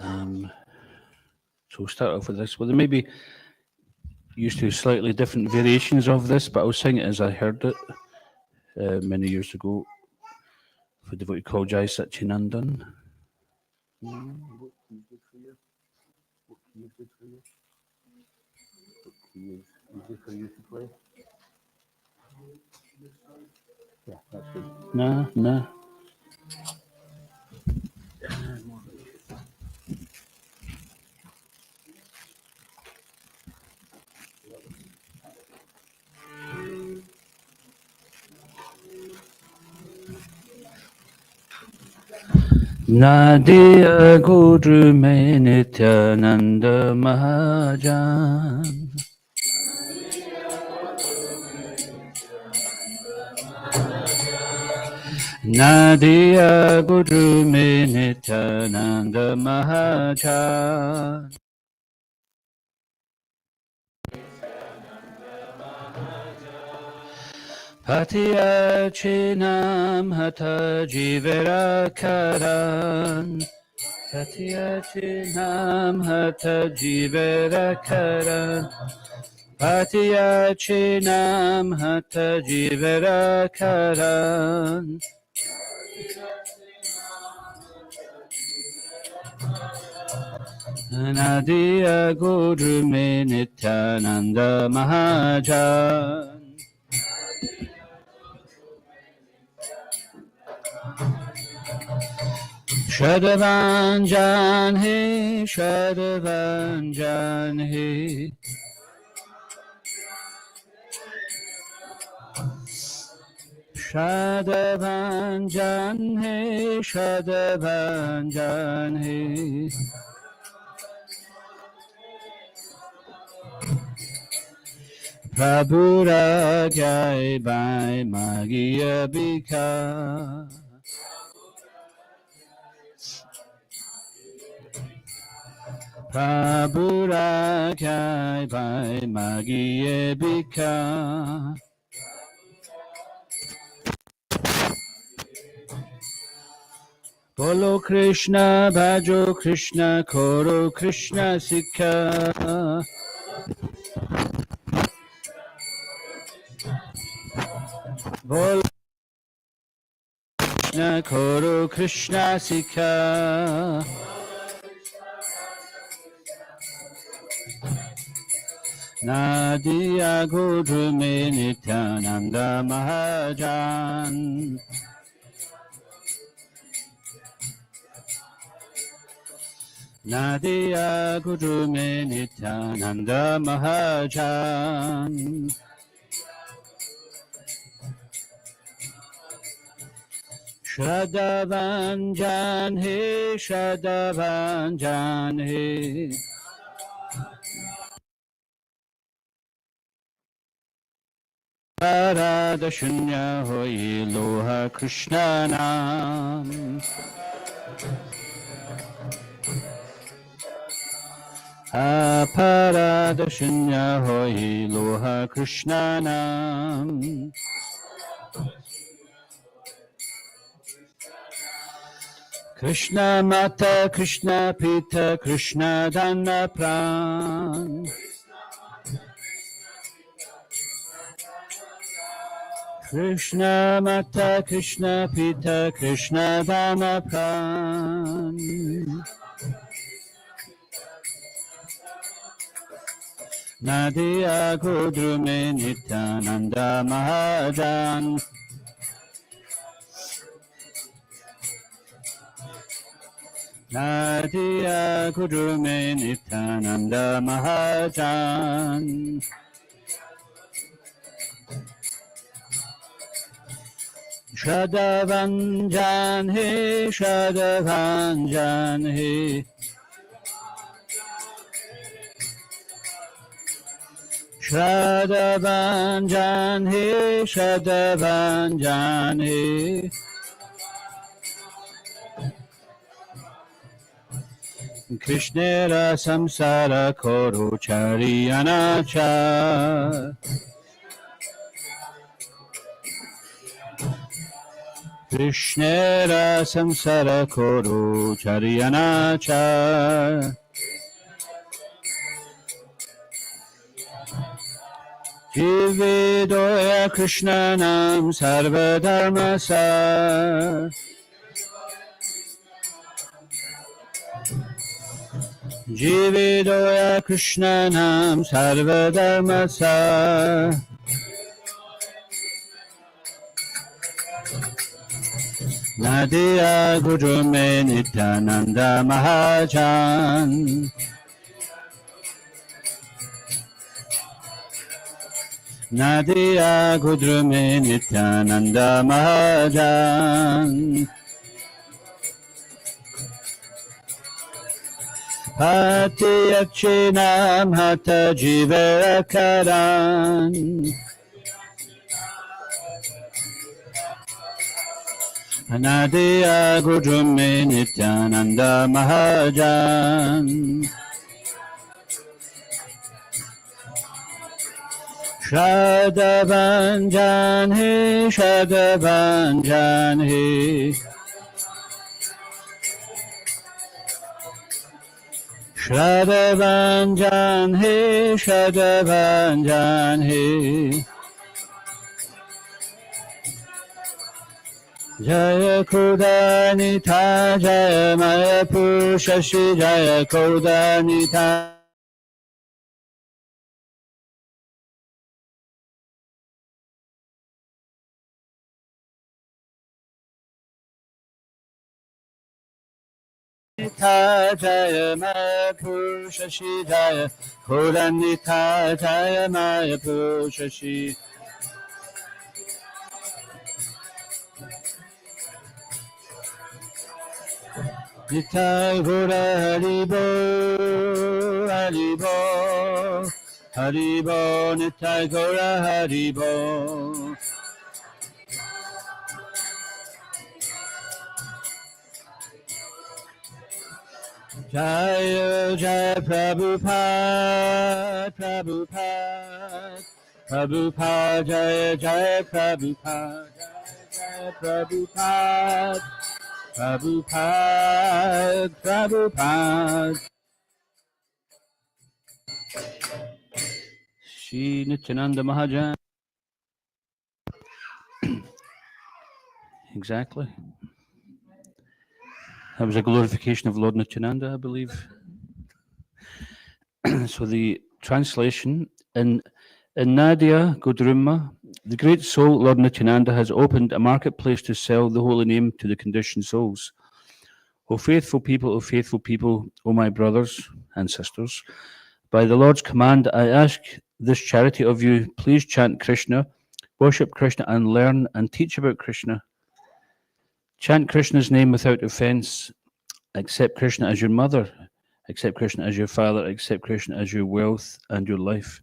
So we'll start off with this. Well, there may be used to slightly different variations of this, but I'll sing it as I heard it many years ago for devotee called Jai Satchinandan. What key is good for you? What key is good for you? What key is easy for you to play? Yeah, that's good. Nah. Nadia Guru Me Nityananda Mahajan Nadia Guru Me Nityananda Mahajan Patiya Chinam Hata Jivera Karan Patiya Chinam Hata Jivera Karan Patiya Chinam Hata Jivera Karan Nadia Guru Me Nityananda Mahajan Shadavan He Shadavan He Shadavan He Shadavan He Prabhu Ragyai Bhai Magiya Bika Prabhu Ragyai Bhai Magiya Bika Bolo Krishna Bhajo Krishna Koro Krishna Sikha Bolo Krishna Koro Krishna Sikha Nadia Guru Me Nityananda Mahajan Nadia Guru Me Nityananda Mahajan Shadavan He Shadavan He Parada Shunya Hoyi Loha Krishna Nam Aparada Shunya Hoyi Loha Krishna Nam Krishna Mata Krishna Pita Krishna Dana Pran Krishna Mata Krishna Pita Krishna Dana Pran Nadia Guru Me Nityananda Mahajan Nadia Guru Me Nityananda Mahajan Shadavan He Shadavan He Shadavan He Shadavan He Krishnera Samsara Koro Chariyanacha Krishnera samsara koro charyanacha. Jividoya Krishnanam sarvadharmasa. Jividoya Krishnanam sarvadharmasa. Nadia Gurume Nityananda Mahajan. Nadia Gurume Nityananda Mahajan. Pati Achinam Hata Jivarakaran. Nadia Gurume Nityananda Mahajan. Shadavanjan he, Shadavanjan he. Shadavanjan he, Shadavanjan he. Jaya Kodanita, Jaya Maya Pushashi, Jaya Kodanita. Jaya Maya Pushashi, Jaya Kodanita, Jaya Maya Pushashi. Nitai Gora Haribo, Haribo, Haribo, Nitai Gora Haribo. Jaya Jaya Prabhupada, Prabhupada, Prabhupada, Jaya Jaya Prabhupada, Jaya Prabhupada, Prabhupada, Prabhupada. Shri Nityananda Mahajan. Exactly. That was a glorification of Lord Nityananda, I believe. So the translation in Nadia Godrumma, the great soul Lord Nityananda has opened a marketplace to sell the holy name to the conditioned souls. O faithful people, O my brothers and sisters, by the Lord's command, I ask this charity of you, please chant Krishna, worship Krishna, and learn and teach about Krishna. Chant Krishna's name without offense. Accept Krishna as your mother. Accept Krishna as your father. Accept Krishna as your wealth and your life.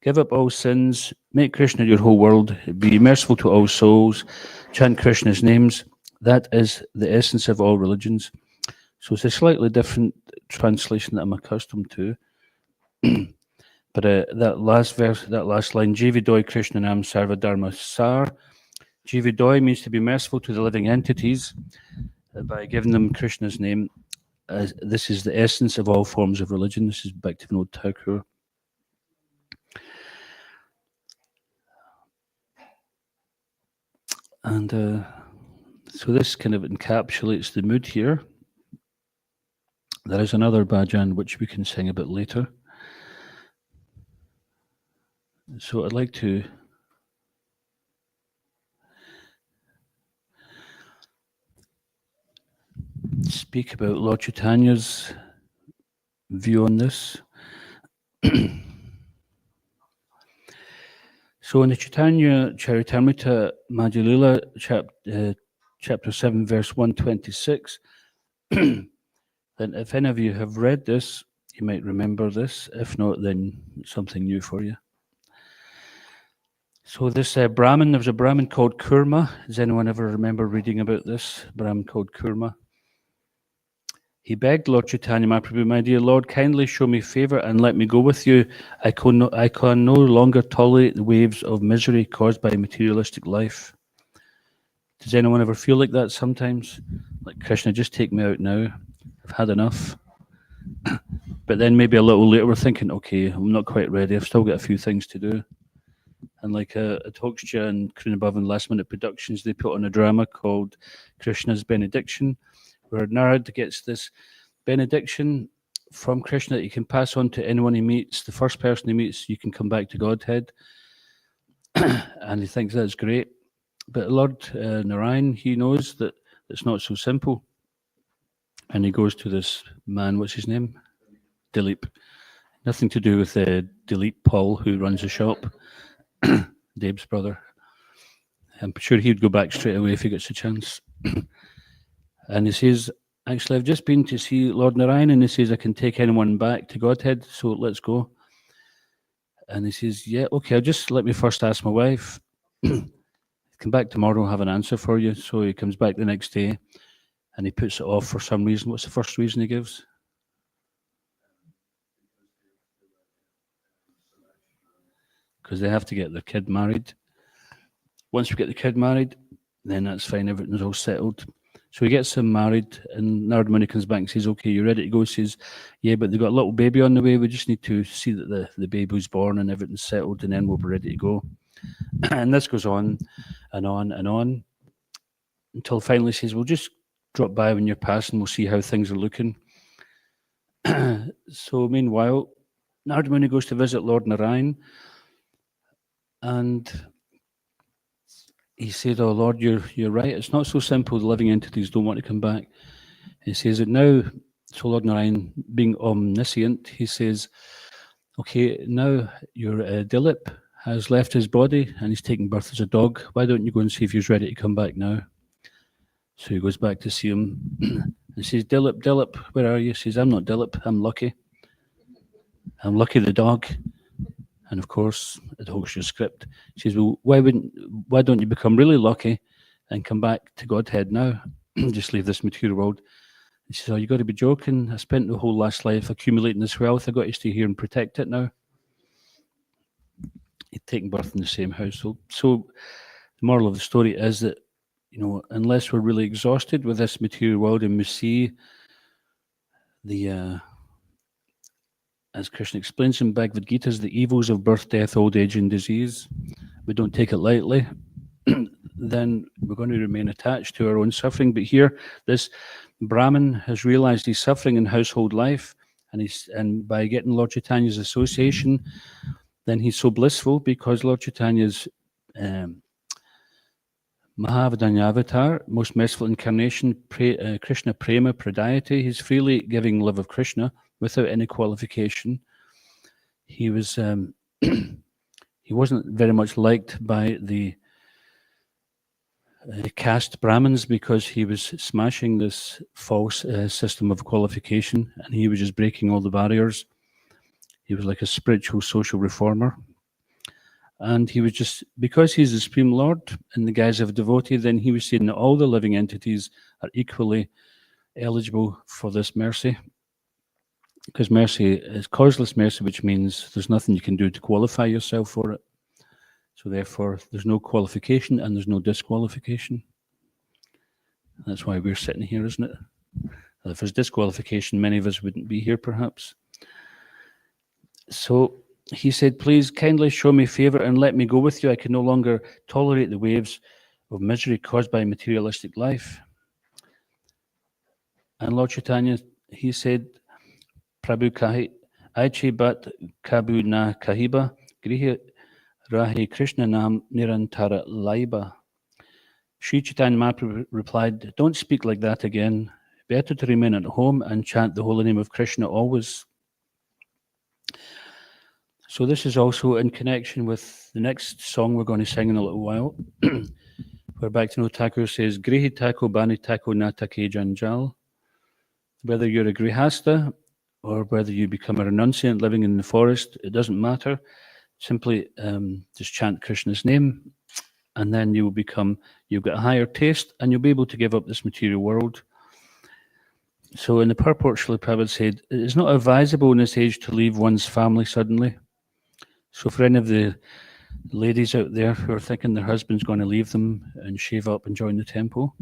Give up all sins. Make Krishna your whole world. Be merciful to all souls. Chant Krishna's names. That is the essence of all religions. So it's a slightly different translation that I'm accustomed to. But that last verse, that last line, Jividoi Krishnanam Sarva Dharma Sar. Jividoi means to be merciful to the living entities by giving them Krishna's name. This is the essence of all forms of religion. This is Bhaktivinoda Thakur. And so this kind of encapsulates the mood here. There is another bhajan which we can sing a bit later. So I'd like to speak about Lord Chaitanya's view on this. So in the Chaitanya Charitamrita Madhya-lila, chapter 7, verse 126, then if any of you have read this, you might remember this. If not, then it's something new for you. So this Brahmin, there was a Brahmin called Kurma. Does anyone ever remember reading about this Brahmin called Kurma? He begged Lord Chaitanya Mahaprabhu, my dear Lord, kindly show me favor and let me go with you. I can no longer tolerate the waves of misery caused by materialistic life. Does anyone ever feel like that sometimes? Like, Krishna, just take me out now. I've had enough. But then maybe a little later we're thinking, okay, I'm not quite ready. I've still got a few things to do. And like at HG and Krunabhav and Last Minute Productions, they put on a drama called Krishna's Benediction, where Narad gets this benediction from Krishna that he can pass on to anyone he meets. The first person he meets, you can come back to Godhead. And he thinks that's great. But Lord Narayan, he knows that it's not so simple. And he goes to this man, what's his name? Dilip. Nothing to do with Dilip Paul, who runs the shop, Dave's brother. I'm sure he'd go back straight away if he gets a chance. And he says, actually, I've just been to see Lord Narayan, and he says, I can take anyone back to Godhead, so let's go. And he says, yeah, okay, just let me first ask my wife. Come back tomorrow, I'll have an answer for you. So he comes back the next day, and he puts it off for some reason. What's the first reason he gives? Because they have to get their kid married. Once we get the kid married, then that's fine, everything's all settled. So he gets him married, and Narad Muni comes back and says, okay, you ready to go? He says, yeah, but they've got a little baby on the way. We just need to see that the baby's born and everything's settled, and then we'll be ready to go. And this goes on and on and on until finally he says, we'll just drop by when you're passing, we'll see how things are looking. So meanwhile, Narad Muni goes to visit Lord Narayan, and he said, oh Lord, you're right. It's not so simple. The living entities don't want to come back. He says that now, so Lord Narayan, being omniscient, he says, okay, now your Dilip has left his body and he's taking birth as a dog. Why don't you go and see if he's ready to come back now? So he goes back to see him and says, Dilip, where are you? He says, I'm not Dilip, I'm Lucky. I'm Lucky the dog. And of course, it holds your script. She says, well, why don't you become really lucky and come back to Godhead now? Just leave this material world. He says, oh, you got to be joking. I spent the whole last life accumulating this wealth. I got to stay here and protect it now. He'd taken birth in the same household. So the moral of the story is that, unless we're really exhausted with this material world and we see the as Krishna explains in Bhagavad Gita, the evils of birth, death, old age, and disease, we don't take it lightly, then we're going to remain attached to our own suffering. But here, this Brahmin has realized he's suffering in household life, and by getting Lord Chaitanya's association, then he's so blissful because Lord Chaitanya's Mahavadanyavatar, most merciful incarnation, Krishna Prema Pradayate, he's freely giving love of Krishna without any qualification. He was he wasn't very much liked by the caste Brahmins because he was smashing this false system of qualification, and he was just breaking all the barriers. He was like a spiritual social reformer. And he was just, because he's the Supreme Lord in the guise of a devotee, then he was saying that all the living entities are equally eligible for this mercy. Because mercy is causeless mercy, which means there's nothing you can do to qualify yourself for it. So therefore, there's no qualification and there's no disqualification. That's why we're sitting here, isn't it? If there's disqualification, many of us wouldn't be here, perhaps. So he said, please kindly show me favor and let me go with you. I can no longer tolerate the waves of misery caused by materialistic life. And Lord Chaitanya, he said, Prabhu kahi, aiche bat kabu na kahiba, grihe rahe Krishna nam nirantara laiba. Sri Chaitanya Mahaprabhu replied, don't speak like that again. Better to remain at home and chant the holy name of Krishna always. So this is also in connection with the next song we're going to sing in a little while, where Bhaktivinoda Thakur says, Grihi tako bani tako na take janjal. Whether you're a grihasta or whether you become a renunciant living in the forest, it doesn't matter. Simply just chant Krishna's name, and then you'll get a higher taste, and you'll be able to give up this material world. So in the purport, Srila Prabhupada said, it is not advisable in this age to leave one's family suddenly. So for any of the ladies out there who are thinking their husband's going to leave them and shave up and join the temple,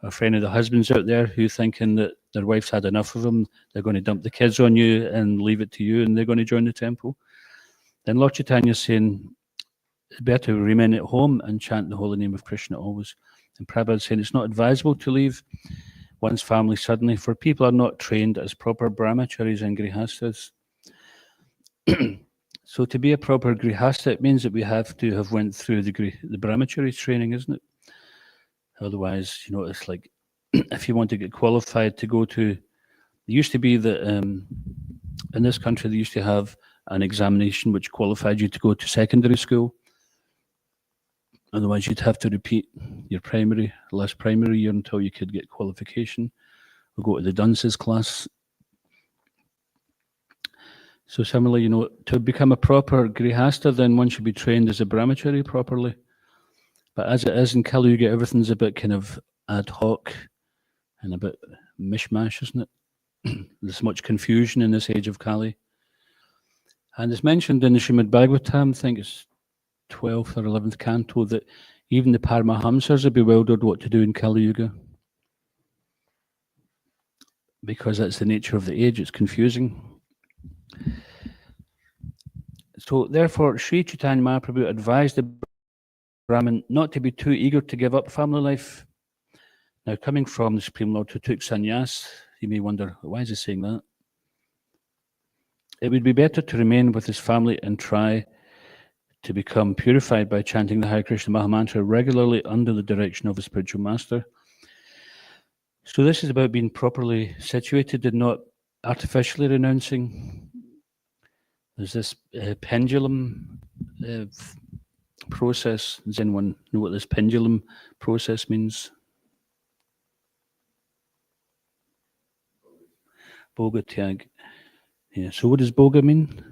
or for any of the husbands out there who thinking that their wife's had enough of them, they're going to dump the kids on you and leave it to you and they're going to join the temple, then Lord Chaitanya's saying it's better to remain at home and chant the holy name of Krishna always. And Prabhupada's saying it's not advisable to leave one's family suddenly, for people are not trained as proper brahmacharis and grihastas. So to be a proper grihasta, it means that we have to have went through the brahmachari training, isn't it? Otherwise, it's like if you want to get qualified to go to, it used to be that in this country they used to have an examination which qualified you to go to secondary school. Otherwise, you'd have to repeat your last primary year until you could get qualification or go to the dunces class. So similarly, to become a proper grihasta, then one should be trained as a brahmachari properly. But as it is in Kali Yuga, everything's a bit kind of ad hoc and a bit mishmash, isn't it? There's much confusion in this age of Kali. And it's mentioned in the Srimad Bhagavatam, I think it's 12th or 11th canto, that even the Paramahamsas are bewildered what to do in Kali Yuga. Because that's the nature of the age, it's confusing. So therefore, Sri Chaitanya Mahaprabhu advised the Brahmin not to be too eager to give up family life. Now, coming from the Supreme Lord who took sannyas, you may wonder, why is he saying that? It would be better to remain with his family and try to become purified by chanting the Hare Krishna Mahamantra regularly under the direction of a spiritual master. So this is about being properly situated and not artificially renouncing. There's this pendulum process. Does anyone know what this pendulum process means? Boga tyag. Yeah. So what does boga mean?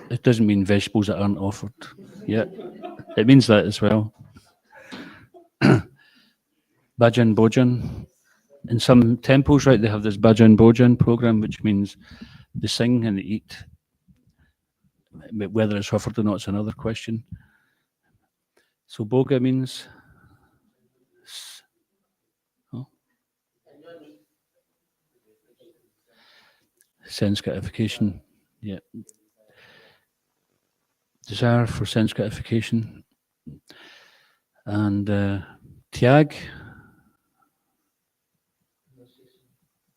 It doesn't mean vegetables that aren't offered. Yeah. It means that as well. Bhajan Bhojan. In some temples, right, they have this Bhajan Bhojan program, which means they sing and they eat. Whether it's offered or not is another question. So boga means sense gratification. Yeah. Desire for sense gratification. And tyag,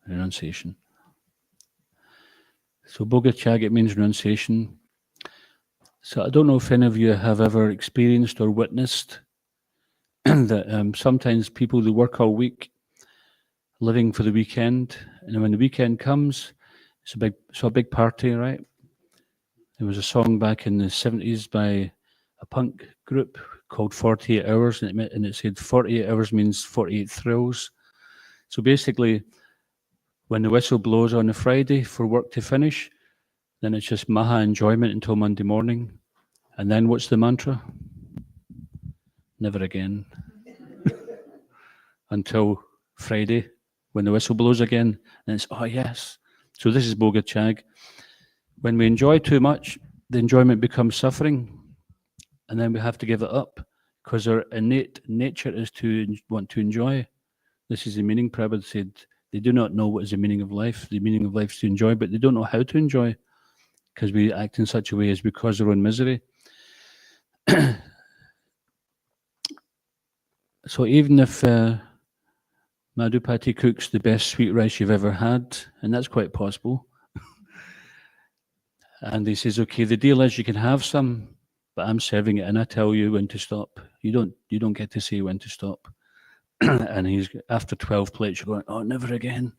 renunciation. So boga tyag, it means renunciation. So I don't know if any of you have ever experienced or witnessed that sometimes people, they work all week living for the weekend, and when the weekend comes, it's a big party, right? There was a song back in the 70s by a punk group called 48 Hours, and it said 48 hours means 48 thrills. So basically, when the whistle blows on a Friday for work to finish, then it's just maha enjoyment until Monday morning. And then what's the mantra? Never again. Until Friday, when the whistle blows again, and it's, oh yes. So this is boga chag. When we enjoy too much, the enjoyment becomes suffering, and then we have to give it up, because our innate nature is to want to enjoy. This is the meaning. Prabhupada said, they do not know what is the meaning of life. The meaning of life is to enjoy, but they don't know how to enjoy, because we act in such a way as we cause our own misery. So even if Madhupati cooks the best sweet rice you've ever had, and that's quite possible, and he says, okay, the deal is you can have some, but I'm serving it and I tell you when to stop. You don't get to say when to stop. And he's after 12 plates, you're going, oh, never again.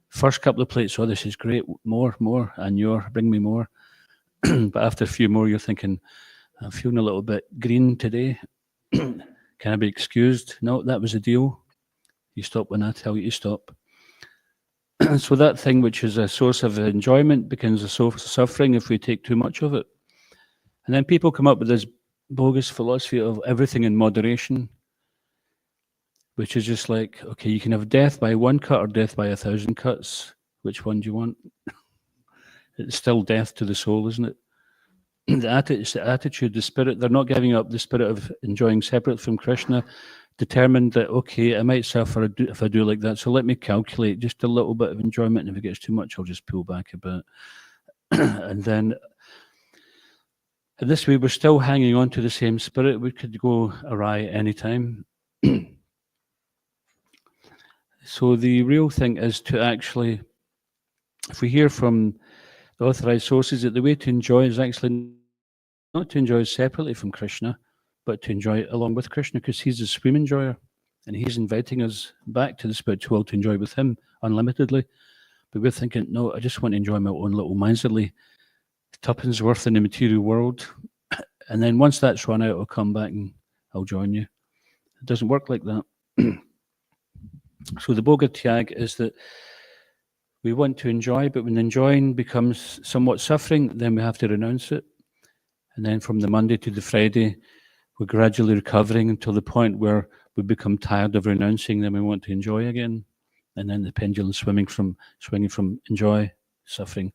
First couple of plates, oh, this is great, more, and bring me more. But after a few more, you're thinking, I'm feeling a little bit green today. Can I be excused? No, that was the deal. You stop when I tell you to stop. So that thing which is a source of enjoyment becomes a source of suffering if we take too much of it. And then people come up with this bogus philosophy of everything in moderation, which is just like, okay, you can have death by one cut or death by 1,000 cuts. Which one do you want? It's still death to the soul, isn't it? it's the attitude, the spirit. They're not giving up the spirit of enjoying separate from Krishna, determined that, okay, I might suffer if I do like that, so let me calculate just a little bit of enjoyment, and if it gets too much, I'll just pull back a bit. And then in this way, we're still hanging on to the same spirit. We could go awry anytime. So the real thing is to actually, if we hear from the authorized sources, that the way to enjoy is actually not to enjoy separately from Krishna, but to enjoy it along with Krishna, because he's the supreme enjoyer, and he's inviting us back to the spiritual world to enjoy with him unlimitedly. But we're thinking, no, I just want to enjoy my own little miserly tuppence worth in the material world. And then once that's run out, I'll come back and I'll join you. It doesn't work like that. So the Boga Tyag is that we want to enjoy, but when enjoying becomes somewhat suffering, then we have to renounce it. And then from the Monday to the Friday, we're gradually recovering until the point where we become tired of renouncing, then we want to enjoy again. And then the pendulum swinging from enjoy, suffering,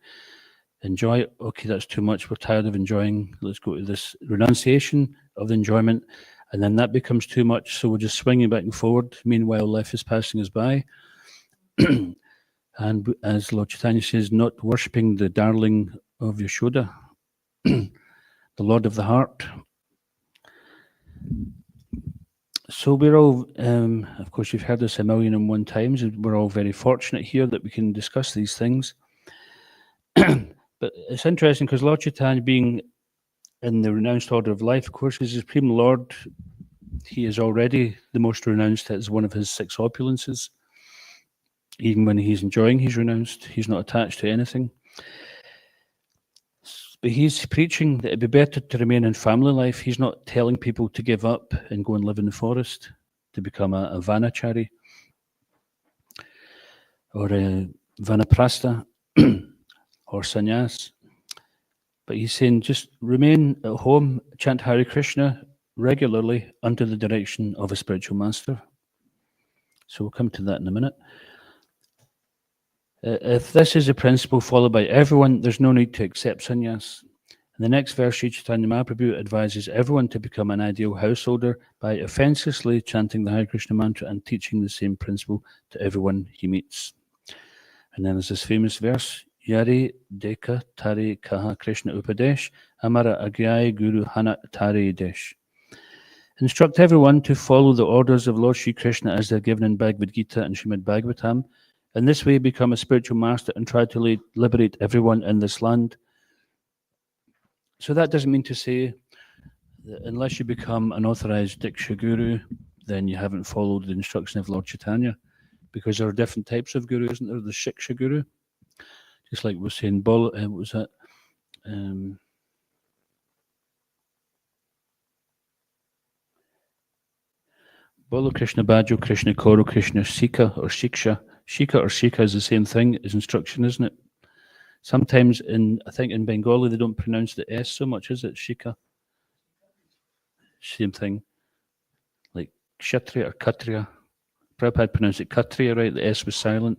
enjoy, okay, that's too much, we're tired of enjoying, let's go to this renunciation of the enjoyment, and then that becomes too much, so we're just swinging back and forward. Meanwhile, life is passing us by. And as Lord Chaitanya says, not worshipping the darling of Yashoda, the Lord of the heart. So we're all, of course, you've heard this 1,000,001 times. We're all very fortunate here that we can discuss these things. But it's interesting because Lord Chaitanya, being in the renounced order of life, of course, is the Supreme Lord. He is already the most renounced as one of his 6 opulences. Even when he's enjoying, he's renounced. He's not attached to anything. But he's preaching that it'd be better to remain in family life. He's not telling people to give up and go and live in the forest, to become a vanachari or a vanaprastha or sannyas. But he's saying just remain at home, chant Hare Krishna regularly under the direction of a spiritual master. So we'll come to that in a minute. If this is a principle followed by everyone, there's no need to accept sannyas. In the next verse, Sri Chaitanya Mahaprabhu advises everyone to become an ideal householder by offenselessly chanting the Hare Krishna mantra and teaching the same principle to everyone he meets. And then there's this famous verse, Yari Deka Tari Kaha Krishna Upadesh, Amara Agyai Guru Hana Tari Desh. Instruct everyone to follow the orders of Lord Sri Krishna as they're given in Bhagavad Gita and Srimad Bhagavatam. In this way, become a spiritual master and try to liberate everyone in this land. So that doesn't mean to say that unless you become an authorized Diksha Guru, then you haven't followed the instruction of Lord Chaitanya, because there are different types of guru, isn't there? The Shiksha Guru, just like we're saying, what was that? Bolo Krishna Bhajo, Krishna Koro, Krishna Sika or Shiksha. Shika or Shika is the same thing as instruction, isn't it? Sometimes I think in Bengali they don't pronounce the S so much, is it? Shika. Same thing. Like Kshatriya or Katriya. Prabhupada pronounced it Katriya, right? The S was silent.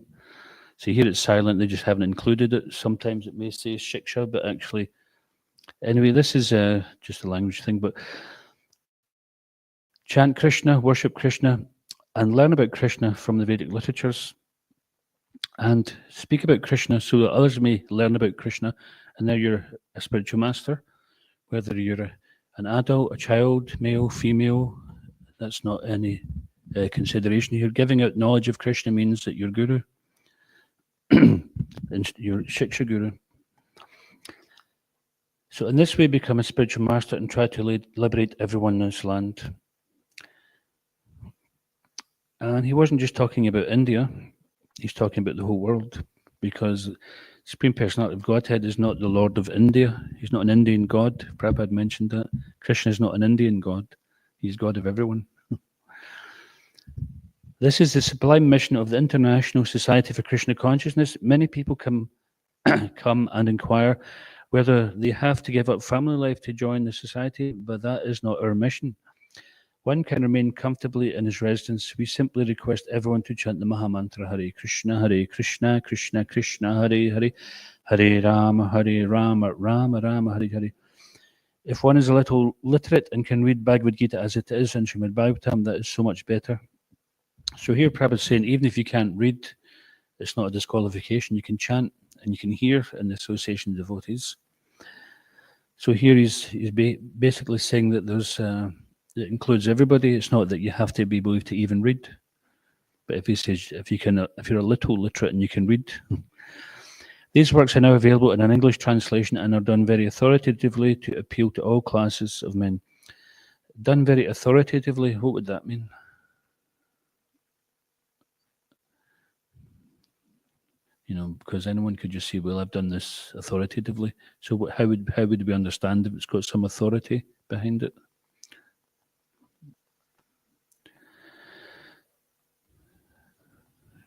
So here it's silent, they just haven't included it. Sometimes it may say Shiksha, but actually, anyway, this is just a language thing, but chant Krishna, worship Krishna, and learn about Krishna from the Vedic literatures. And speak about Krishna so that others may learn about Krishna. And now you're a spiritual master, whether you're an adult, a child, male, female, that's not any consideration here. Giving out knowledge of Krishna means that you're guru, and you're Shiksha Guru. So in this way, become a spiritual master and try to liberate everyone in this land. And he wasn't just talking about India. He's talking about the whole world, because the Supreme Personality of Godhead is not the Lord of India. He's not an Indian God. Prabhupada mentioned that. Krishna is not an Indian God. He's God of everyone. This is the sublime mission of the International Society for Krishna Consciousness. Many people come and inquire whether they have to give up family life to join the society, but that is not our mission. One can remain comfortably in his residence. We simply request everyone to chant the Mahamantra Hare Krishna, Krishna Krishna, Hare Hare, Hare Rama, Rama Rama, Hare Hare. If one is a little literate and can read Bhagavad Gita as it is in Srimad Bhagavatam, that is so much better. So here Prabhupada's saying, even if you can't read, it's not a disqualification. You can chant and you can hear in the association of devotees. So here he's basically saying that it includes everybody. It's not that you have to be believed to even read. But if he says, if you're a little literate and you can read, these works are now available in an English translation and are done very authoritatively to appeal to all classes of men. Done very authoritatively, what would that mean? Because anyone could just say, well, I've done this authoritatively. So how would we understand if it's got some authority behind it?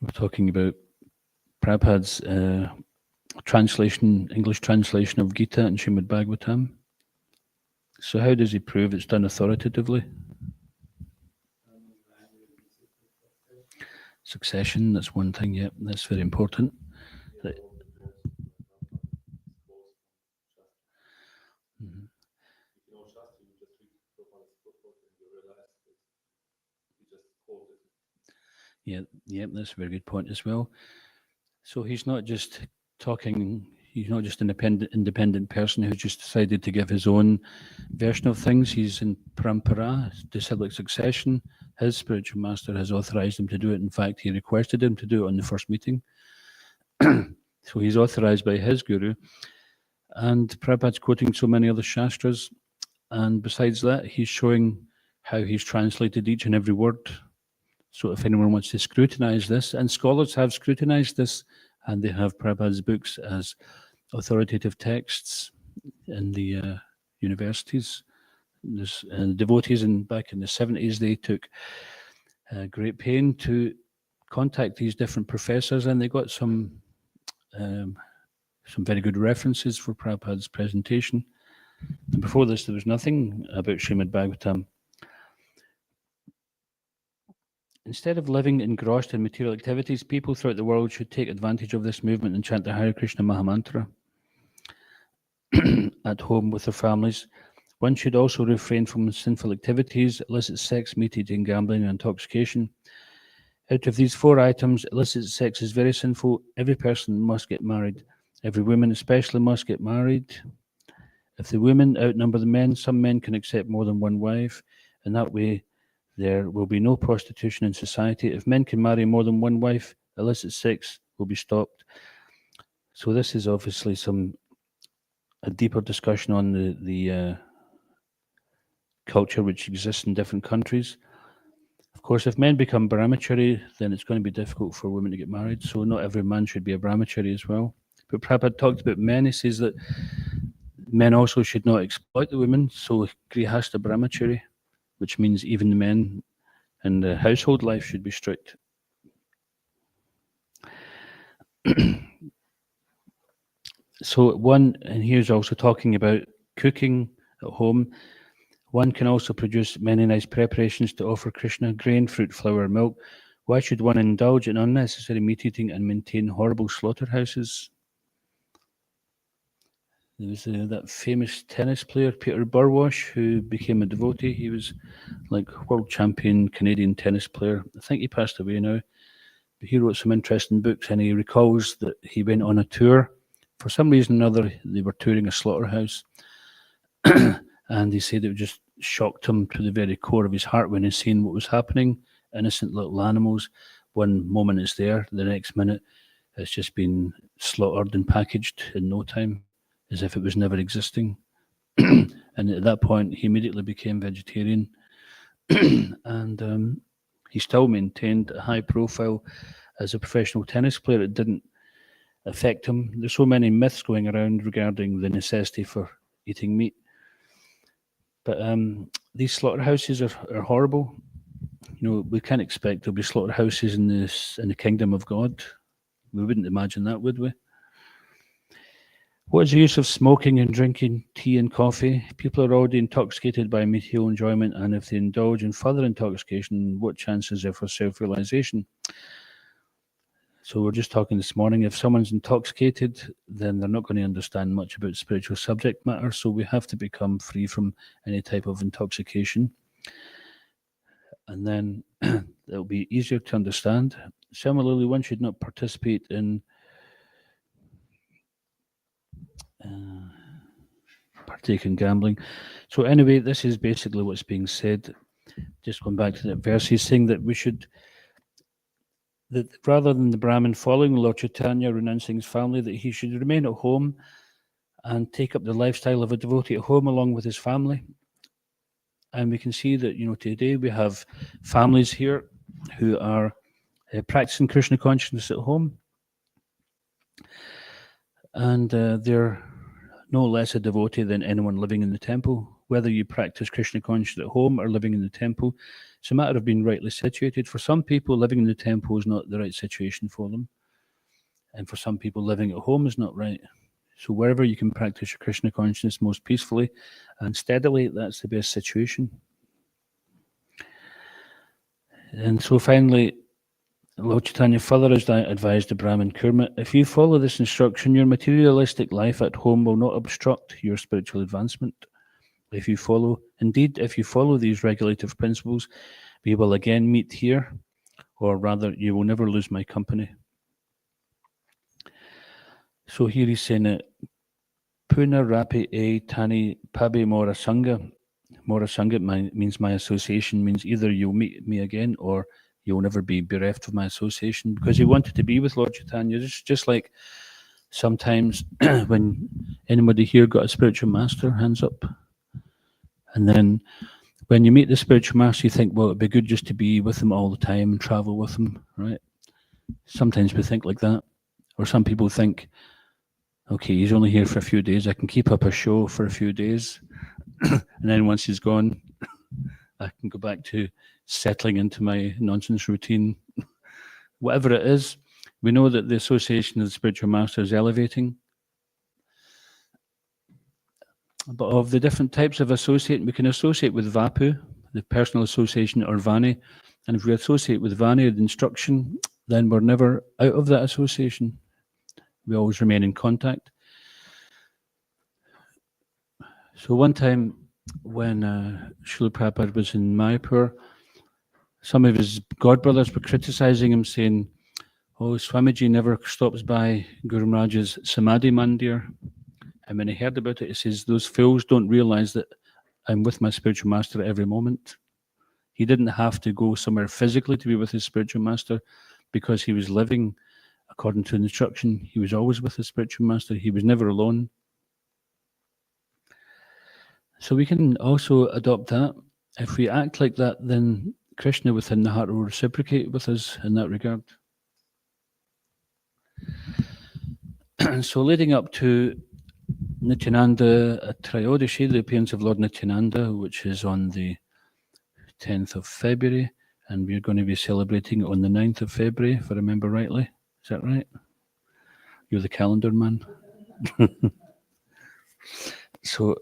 We're talking about Prabhupada's English translation of Gita and Srimad Bhagavatam. So how does he prove it's done authoritatively? Succession, that's one thing, yeah, that's very important. Yeah, that's a very good point as well. So he's not just he's not just an independent person who's just decided to give his own version of things. He's in parampara, disciplic succession. His spiritual master has authorized him to do it. In fact, he requested him to do it on the first meeting. So he's authorized by his guru. And Prabhupada's quoting so many other shastras. And besides that, he's showing how he's translated each and every word. So if anyone wants to scrutinize this, and scholars have scrutinized this, and they have Prabhupada's books as authoritative texts in the universities. There's devotees back in the 70s, they took great pain to contact these different professors, and they got some very good references for Prabhupada's presentation. And before this, there was nothing about Srimad Bhagavatam. Instead of living engrossed in material activities, people throughout the world should take advantage of this movement and chant the Hare Krishna Mahamantra at home with their families. One should also refrain from sinful activities, illicit sex, meat eating, gambling, and intoxication. Out of these 4 items, illicit sex is very sinful. Every person must get married. Every woman especially must get married. If the women outnumber the men, some men can accept more than one wife, and that way there will be no prostitution in society. If men can marry more than one wife, illicit sex will be stopped. So this is obviously a deeper discussion on the culture which exists in different countries. Of course, if men become brahmachari, then it's going to be difficult for women to get married. So not every man should be a brahmachari as well. But Prabhupada talked about men. He says that men also should not exploit the women. So grihastha brahmachari, which means even the men in the household life should be strict. So and here's also talking about cooking at home. One can also produce many nice preparations to offer Krishna: grain, fruit, flour, milk. Why should one indulge in unnecessary meat eating and maintain horrible slaughterhouses? There was that famous tennis player, Peter Burwash, who became a devotee. He was like world champion Canadian tennis player. I think he passed away now. But he wrote some interesting books, and he recalls that he went on a tour. For some reason or another, they were touring a slaughterhouse. And he said it just shocked him to the very core of his heart when he seen what was happening. Innocent little animals. One moment it's there, the next minute it's just been slaughtered and packaged in no time, as if it was never existing. And at that point, he immediately became vegetarian. And he still maintained a high profile as a professional tennis player. It didn't affect him. There's so many myths going around regarding the necessity for eating meat. But these slaughterhouses are horrible. We can't expect there'll be slaughterhouses in the kingdom of God. We wouldn't imagine that, would we? What is the use of smoking and drinking tea and coffee? People are already intoxicated by material enjoyment, and if they indulge in further intoxication, what chance is there for self-realization? So we're just talking this morning, if someone's intoxicated, then they're not going to understand much about spiritual subject matter, so we have to become free from any type of intoxication. And then it'll be easier to understand. Similarly, one should not participate in partake in gambling. So anyway, this is basically what's being said. Just going back to that verse, he's saying that we should, that rather than the Brahmin following Lord Chaitanya, renouncing his family, that he should remain at home and take up the lifestyle of a devotee at home along with his family. And we can see that, today we have families here who are practicing Krishna consciousness at home, and they're no less a devotee than anyone living in the temple. Whether you practice Krishna consciousness at home or living in the temple, it's a matter of being rightly situated. For some people, living in the temple is not the right situation for them, and for some people, living at home is not right. So wherever you can practice your Krishna consciousness most peacefully and steadily, that's the best situation. And so finally, Lord Chaitanya further advised the Brahmin Kurma, if you follow this instruction, your materialistic life at home will not obstruct your spiritual advancement. If you follow these regulative principles, we will again meet here, or rather, you will never lose my company. So here he's saying it, Puna Rapi E Tani Pabi Mora Sangha. Mora Sangha means my association, means either you'll meet me again or you'll never be bereft of my association, because he wanted to be with Lord Chaitanya. Just like sometimes when anybody here got a spiritual master, hands up. And then when you meet the spiritual master, you think, well, it'd be good just to be with him all the time and travel with him, right? Sometimes we think like that. Or some people think, okay, he's only here for a few days. I can keep up a show for a few days. And then once he's gone, I can go back to settling into my nonsense routine. Whatever it is, we know that the association of the spiritual master is elevating. But of the different types of associate, we can associate with Vapu, the personal association, or Vani. And if we associate with Vani, the instruction, then we're never out of that association. We always remain in contact. So one time when Srila Prabhupada was in Mayapur, some of his godbrothers were criticizing him, saying, oh, Swamiji never stops by Guru Maharaj's Samadhi Mandir. And when he heard about it, he says, those fools don't realize that I'm with my spiritual master at every moment. He didn't have to go somewhere physically to be with his spiritual master because he was living according to instruction. He was always with his spiritual master. He was never alone. So we can also adopt that. If we act like that, then Krishna within the heart will reciprocate with us in that regard. So leading up to Nityananda Trayodashi, the appearance of Lord Nityananda, which is on the 10th of February, and we're going to be celebrating on the 9th of February, if I remember rightly. Is that right? You're the calendar man. So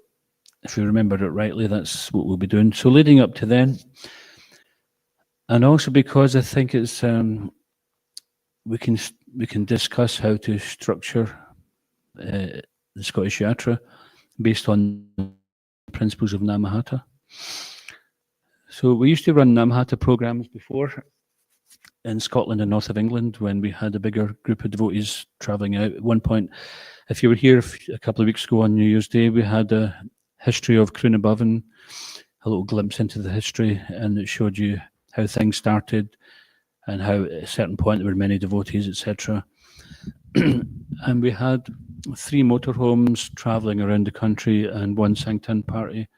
if you remember it rightly, that's what we'll be doing. So leading up to then, and also because I think it's we can discuss how to structure the Scottish Yatra based on principles of Namahata. So we used to run Namahata programs before in Scotland and north of England when we had a bigger group of devotees travelling out. At one point, if you were here a couple of weeks ago on New Year's Day, we had a history of Crunabhavan, a little glimpse into the history, and it showed you how things started and how at a certain point there were many devotees, etc. And we had 3 motorhomes travelling around the country and 1 Sankirtan party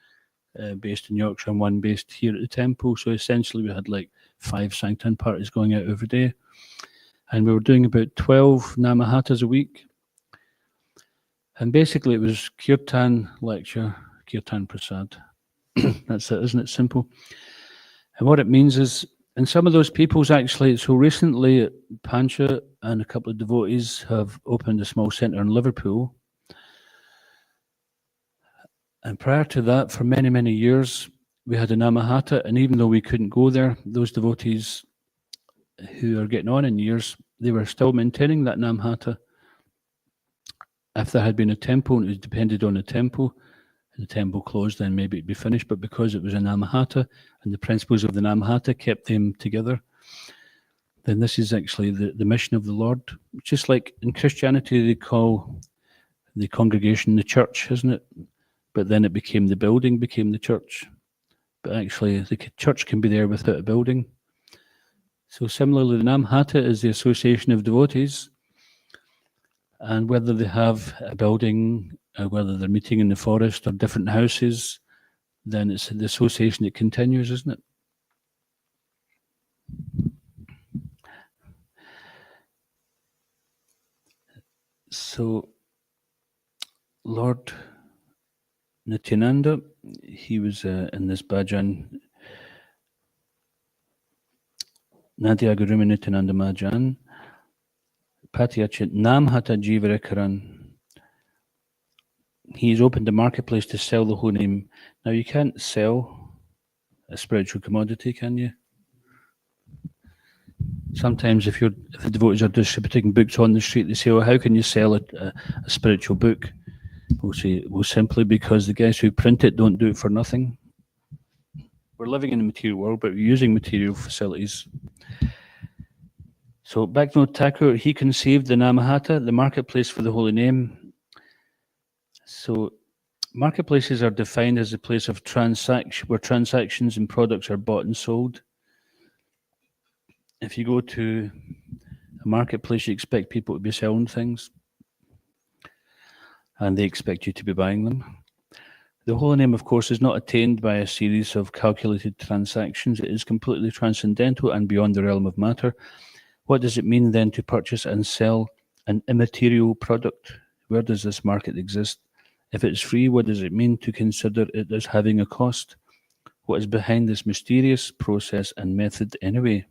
based in Yorkshire and 1 based here at the temple. So essentially we had like 5 Sankirtan parties going out every day. And we were doing about 12 Namahatas a week. And basically it was Kirtan lecture, Kirtan Prasad. That's it, isn't it? Simple. And what it means is, and some of those peoples actually, so recently Pancha and a couple of devotees have opened a small centre in Liverpool. And prior to that, for many, many years, we had a Namahata, and even though we couldn't go there, those devotees who are getting on in years, they were still maintaining that Namhata. If there had been a temple and it was depended on the temple closed, then maybe it'd be finished. But because it was a Namhata and the principles of the Namhata kept them together, then this is actually the mission of the Lord. Just like in Christianity, they call the congregation the church, isn't it? But then it became the building, became the church. But actually, the church can be there without a building. So similarly, the Namhata is the association of devotees. And whether they have a building, whether they're meeting in the forest or different houses, then it's the association that continues, isn't it? So, Lord Nityananda, he was in this bhajan, Nadia Gurumi Nityananda Mahajan, Patyachit Namhata Jivarikaran. He's opened a marketplace to sell the holy name. Now, you can't sell a spiritual commodity, can you? Sometimes if the devotees are distributing books on the street, they say, "Oh, how can you sell a spiritual book?" We'll say, "Well, simply because the guys who print it don't do it for nothing." We're living in the material world, but we're using material facilities. So Bhaktivinoda Thakur, he conceived the Namahata, the marketplace for the holy name. So marketplaces are defined as a place of transaction, where transactions and products are bought and sold. If you go to a marketplace, you expect people to be selling things, and they expect you to be buying them. The holy name, of course, is not attained by a series of calculated transactions. It is completely transcendental and beyond the realm of matter. What does it mean then to purchase and sell an immaterial product? Where does this market exist? If it's free, what does it mean to consider it as having a cost? What is behind this mysterious process and method anyway?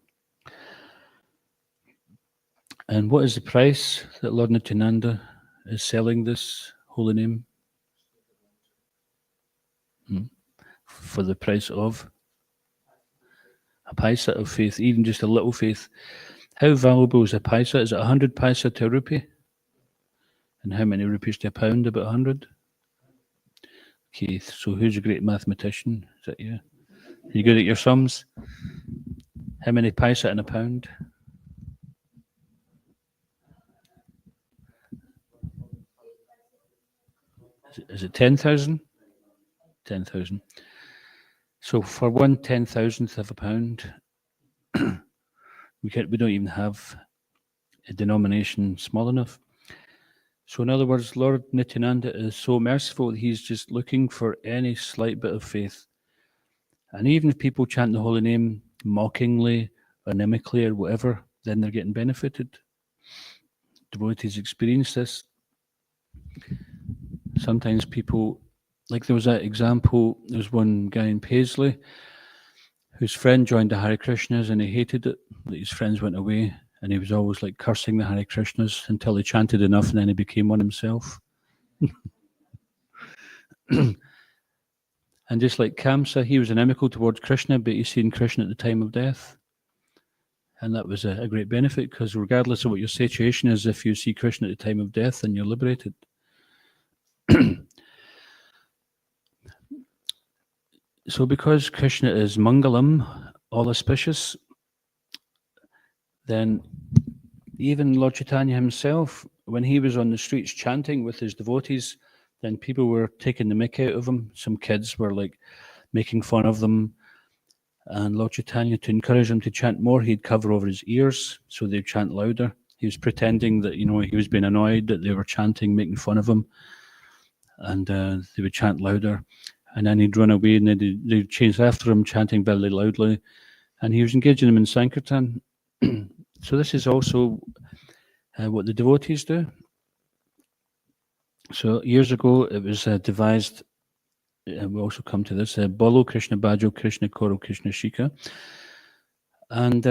And what is the price that Lord Nityananda is selling this holy name? For the price of a paisa of faith, even just a little faith. How valuable is a paisa? Is it 100 paisa to a rupee? And how many rupees to a pound? About 100? Okay, so who's a great mathematician? Is that you? Are you good at your sums? How many paisa in a pound? Is it 10,000? 10,000. So for 1/10,000th of a pound, we don't even have a denomination small enough. So in other words, Lord Nityananda is so merciful that he's just looking for any slight bit of faith. And even if people chant the holy name mockingly, animically, or whatever, then they're getting benefited. Devotees experience this. Sometimes people, like there was that example, there was one guy in Paisley whose friend joined the Hare Krishnas and he hated it, that his friends went away, and he was always like cursing the Hare Krishnas until he chanted enough and then he became one himself. And just like Kamsa, he was inimical towards Krishna, but he's seen Krishna at the time of death. And that was a great benefit, because regardless of what your situation is, if you see Krishna at the time of death, then you're liberated. So because Krishna is Mangalam, all auspicious, then even Lord Chaitanya himself, when he was on the streets chanting with his devotees, then people were taking the mick out of him. Some kids were like making fun of them. And Lord Chaitanya, to encourage them to chant more, he'd cover over his ears so they'd chant louder. He was pretending that, he was being annoyed that they were chanting, making fun of him. And they would chant louder. And then he'd run away and they'd chase after him, chanting very loudly. And he was engaging them in Sankirtan. So this is also what the devotees do. So years ago, it was devised, we also come to this, Bolo Krishna Bajo Krishna Koro Krishna Shika. And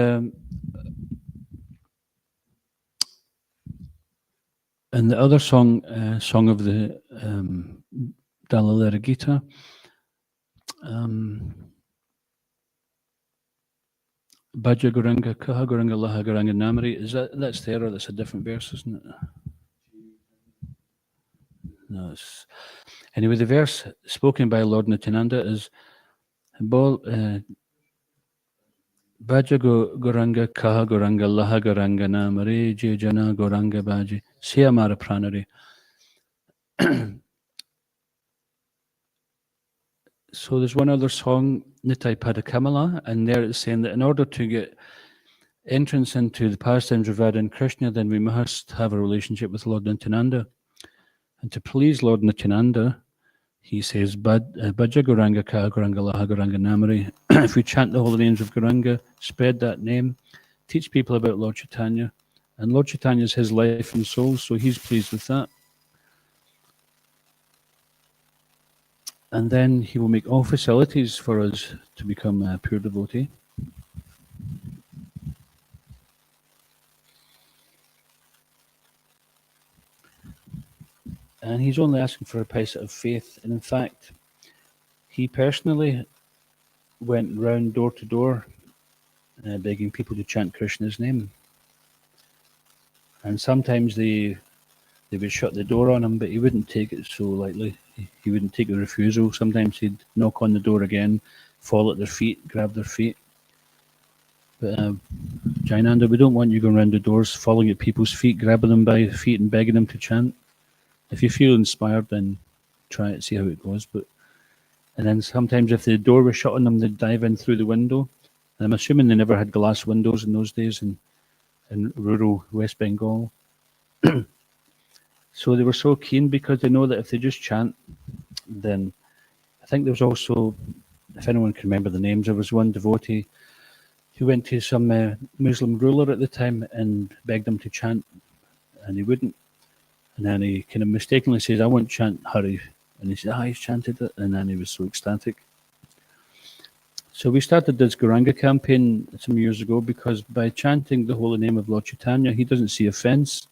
the other song of the Dalalera Gita, Bhaja Guranga Kaha Guranga Laha Guranga Namari. That's there, or that's a different verse, isn't it? No, it's anyway. The verse spoken by Lord Nityananda is Bhaja Guranga Kaha Guranga Laha Guranga Namari Jana Guranga Bhaji Siyamara Pranari. So there's one other song, Nitai Padakamala, and there it's saying that in order to get entrance into the pastimes of Radha and Krishna, then we must have a relationship with Lord Nityananda. And to please Lord Nityananda, he says, Bhaja Gauranga Ka Gauranga Laha Gauranga Namari. If we chant the holy names of Gauranga, spread that name, teach people about Lord Chaitanya. And Lord Chaitanya is his life and soul, so he's pleased with that. And then he will make all facilities for us to become a pure devotee. And he's only asking for a piece of faith. And in fact, he personally went round door to door begging people to chant Krishna's name. And sometimes they would shut the door on him, but he wouldn't take it so lightly. He wouldn't take a refusal. Sometimes he'd knock on the door again, fall at their feet, grab their feet. But Jainanda, we don't want you going around the doors, falling at people's feet, grabbing them by the feet and begging them to chant. If you feel inspired, then try it, see how it goes. And then sometimes if the door was shut on them, they'd dive in through the window. And I'm assuming they never had glass windows in those days in rural West Bengal. So they were so keen because they know that if they just chant, then I think there was also, if anyone can remember the names, there was one devotee who went to some Muslim ruler at the time and begged him to chant, and he wouldn't. And then he kind of mistakenly says, I won't chant Hari. And he said, he's chanted it. And then he was so ecstatic. So we started this Gauranga campaign some years ago because by chanting the holy name of Lord Chaitanya, he doesn't see offense.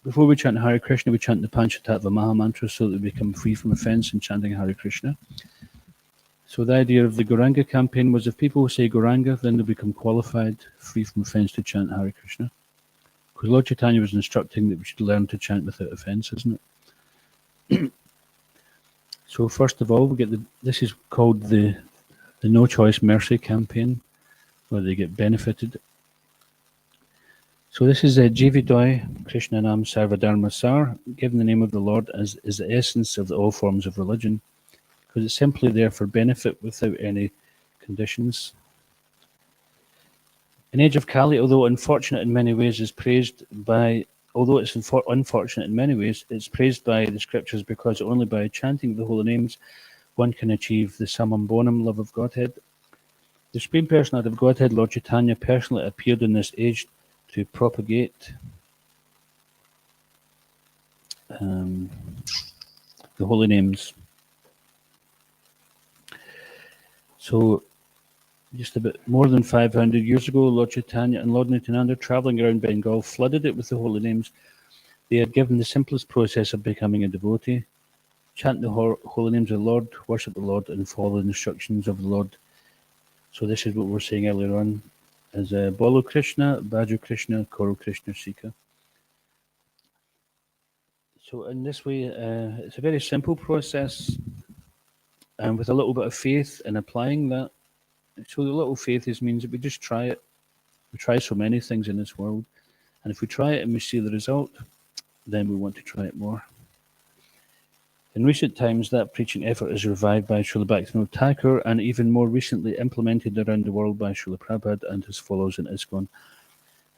Before we chant Hare Krishna, we chant the Panchatattva Maha Mantra so that we become free from offense in chanting Hare Krishna. So the idea of the Gauranga campaign was if people say Gauranga, then they become qualified, free from offense to chant Hare Krishna. Because Lord Chaitanya was instructing that we should learn to chant without offense, isn't it? So first of all, we get this is called the No Choice Mercy campaign, where they get benefited. So this is a Jividoi Krishna Nam Sarvadharma Sar, given the name of the Lord as is the essence of all forms of religion, because it's simply there for benefit without any conditions. An age of Kali, although unfortunate in many ways, is praised by, although it's unfortunate in many ways, it's praised by the scriptures because only by chanting the holy names one can achieve the summum bonum love of Godhead. The Supreme Personality of Godhead, Lord Chaitanya, personally appeared in this age to propagate the holy names. So just about more than 500 years ago, Lord Chaitanya and Lord Nityananda, traveling around Bengal, flooded it with the holy names. They had given the simplest process of becoming a devotee. Chant the holy names of the Lord, worship the Lord, and follow the instructions of the Lord. So this is what we were saying earlier on, as Bolo Krishna, Bhaju Krishna, Koro Krishna, Sika. So in this way, it's a very simple process, and with a little bit of faith in applying that. So the little faith means that we just try it. We try so many things in this world, and if we try it and we see the result, then we want to try it more. In recent times, that preaching effort is revived by Srila Bhaktivinoda Thakur and even more recently implemented around the world by Srila Prabhupada and his followers in ISKCON.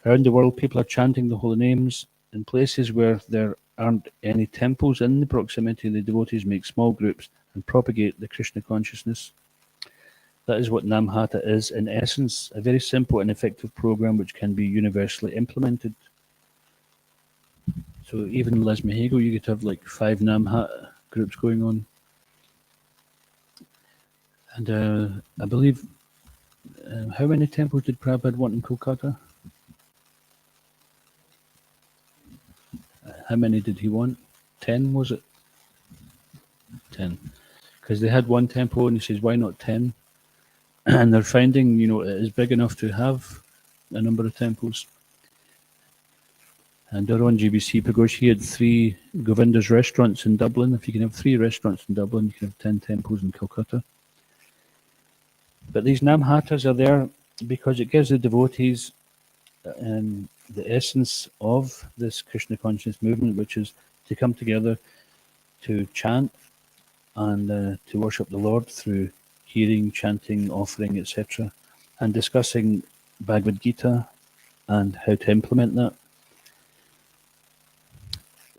Around the world, people are chanting the holy names. In places where there aren't any temples in the proximity, the devotees make small groups and propagate the Krishna consciousness. That is what Namhata is, in essence, a very simple and effective program which can be universally implemented. So even in Les Mahego, you could have like 5 Namhata groups going on. And I believe, how many temples did Prabhupada want in Kolkata? How many did he want? 10, was it? 10. Because they had one temple and he says, why not 10? and they're finding, it is big enough to have a number of temples. And our own GBC Pagosh, he had 3 Govinda's restaurants in Dublin. If you can have 3 restaurants in Dublin, you can have 10 temples in Calcutta. But these Namhatas are there because it gives the devotees the essence of this Krishna consciousness movement, which is to come together to chant and to worship the Lord through hearing, chanting, offering, etc., and discussing Bhagavad Gita and how to implement that.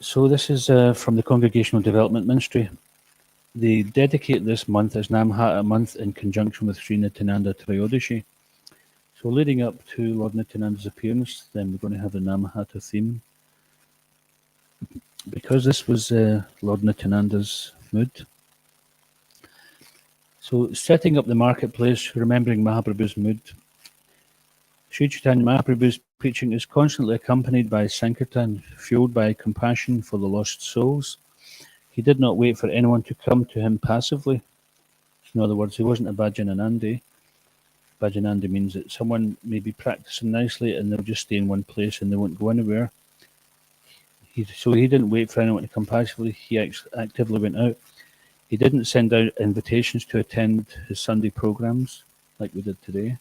So this is from the Congregational Development Ministry. They dedicate this month as Namhata month in conjunction with Sri Nityananda Trayodashi. So leading up to Lord Nityananda's appearance, then we're going to have the Namhata theme. Because this was Lord Nityananda's mood. So setting up the marketplace, remembering Mahaprabhu's mood. Sri Chaitanya Mahaprabhu's preaching is constantly accompanied by Sankirtan, fueled by compassion for the lost souls. He did not wait for anyone to come to him passively. In other words, he wasn't a Bhajananandi. Bhajanandi means that someone may be practicing nicely and they'll just stay in one place and they won't go anywhere. So he didn't wait for anyone to come passively. He actively went out. He didn't send out invitations to attend his Sunday programs like we did today,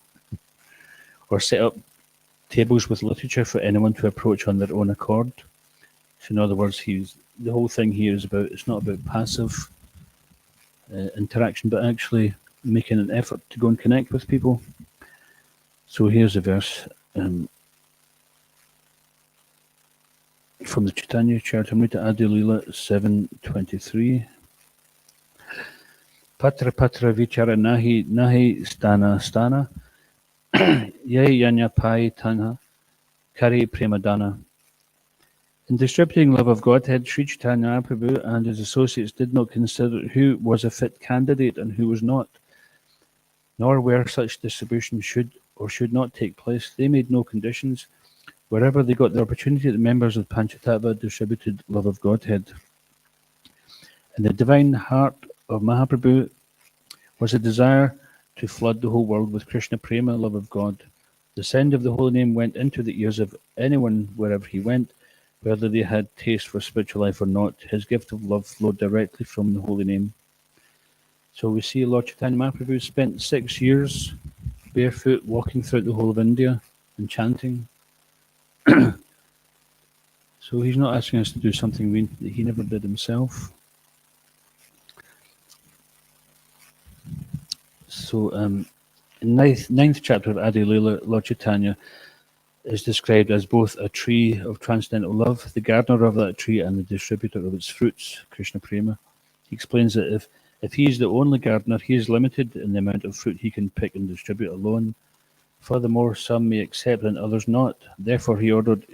or set up tables with literature for anyone to approach on their own accord. So in other words, the whole thing here is it's not about passive interaction, but actually making an effort to go and connect with people. So here's a verse from the Chaitanya Charitamrita Adi Lila 7:23. Patra patra vichara nahi stana stana ye yanya pai tanha kari premadana. In distributing love of Godhead, Sri Chaitanya Mahaprabhu and his associates did not consider who was a fit candidate and who was not, nor where such distribution should or should not take place. They made no conditions. Wherever they got the opportunity, the members of Panchatattva distributed love of Godhead. In the divine heart of Mahaprabhu was a desire to flood the whole world with Krishna Prema, love of God. The sound of the holy name went into the ears of anyone wherever he went, whether they had taste for spiritual life or not. His gift of love flowed directly from the holy name. So we see Lord Chaitanya Mahaprabhu spent 6 years barefoot walking throughout the whole of India and chanting. So he's not asking us to do something that he never did himself. So in ninth chapter of Adi Leela, Lord Chaitanya is described as both a tree of transcendental love, the gardener of that tree, and the distributor of its fruits, Krishna Prema. He explains that if he is the only gardener, he is limited in the amount of fruit he can pick and distribute alone. Furthermore, some may accept and others not. Therefore, he ordered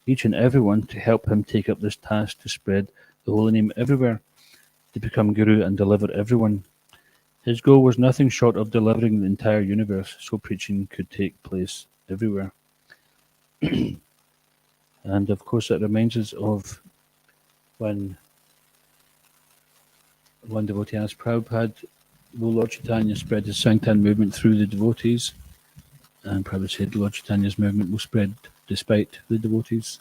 each and everyone to help him take up this task to spread the holy name everywhere, to become guru and deliver everyone. His goal was nothing short of delivering the entire universe, so preaching could take place everywhere. And of course, it reminds us of when one devotee asked Prabhupada, will Lord Chaitanya spread his Sankirtan movement through the devotees? And Prabhupada said, Lord Chaitanya's movement will spread despite the devotees.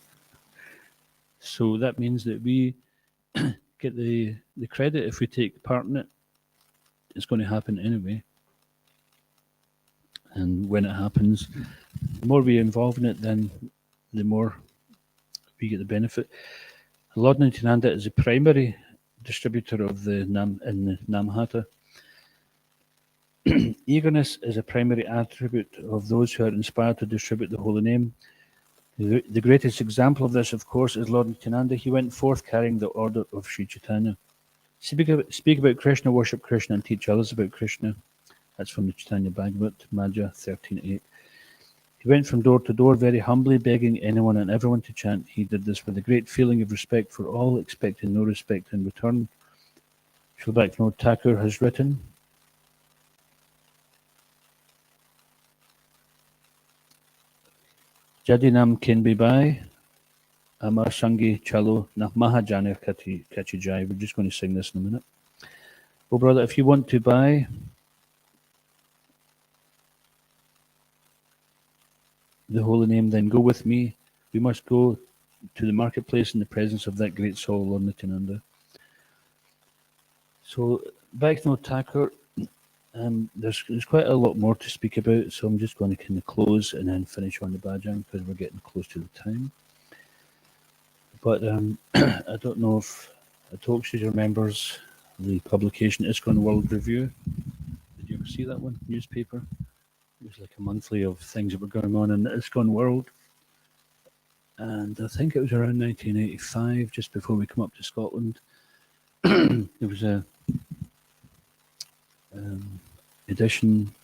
So that means that we get the credit if we take part in it. It's going to happen anyway. And when it happens, the more we involve in it, then the more we get the benefit. Lord Nityananda is the primary distributor of the Namhata. Eagerness is a primary attribute of those who are inspired to distribute the holy name. The greatest example of this, of course, is Lord Nityananda. He went forth carrying the order of Sri Chaitanya. Speak about Krishna, worship Krishna, and teach others about Krishna. That's from the Chaitanya Bhagavat, Madhya 13.8. He went from door to door very humbly, begging anyone and everyone to chant. He did this with a great feeling of respect for all, expecting no respect in return. Srila Bhaktivinoda Thakur has written, Jadi nam kin bibai, Amar Sangi Chalo na Mahajanir Kachi Jai. We're just going to sing this in a minute. Oh, brother, if you want to buy the holy name, then go with me. We must go to the marketplace in the presence of that great soul, Lord Nityananda. So back to Nothakur, there's quite a lot more to speak about, so I'm just going to kind of close and then finish on the bhajam because we're getting close to the time. But I don't know if Atoksha remembers the publication ISKCON World Review. Did you ever see that one? Newspaper? It was like a monthly of things that were going on in the ISKCON world. And I think it was around 1985, just before we come up to Scotland. There was a edition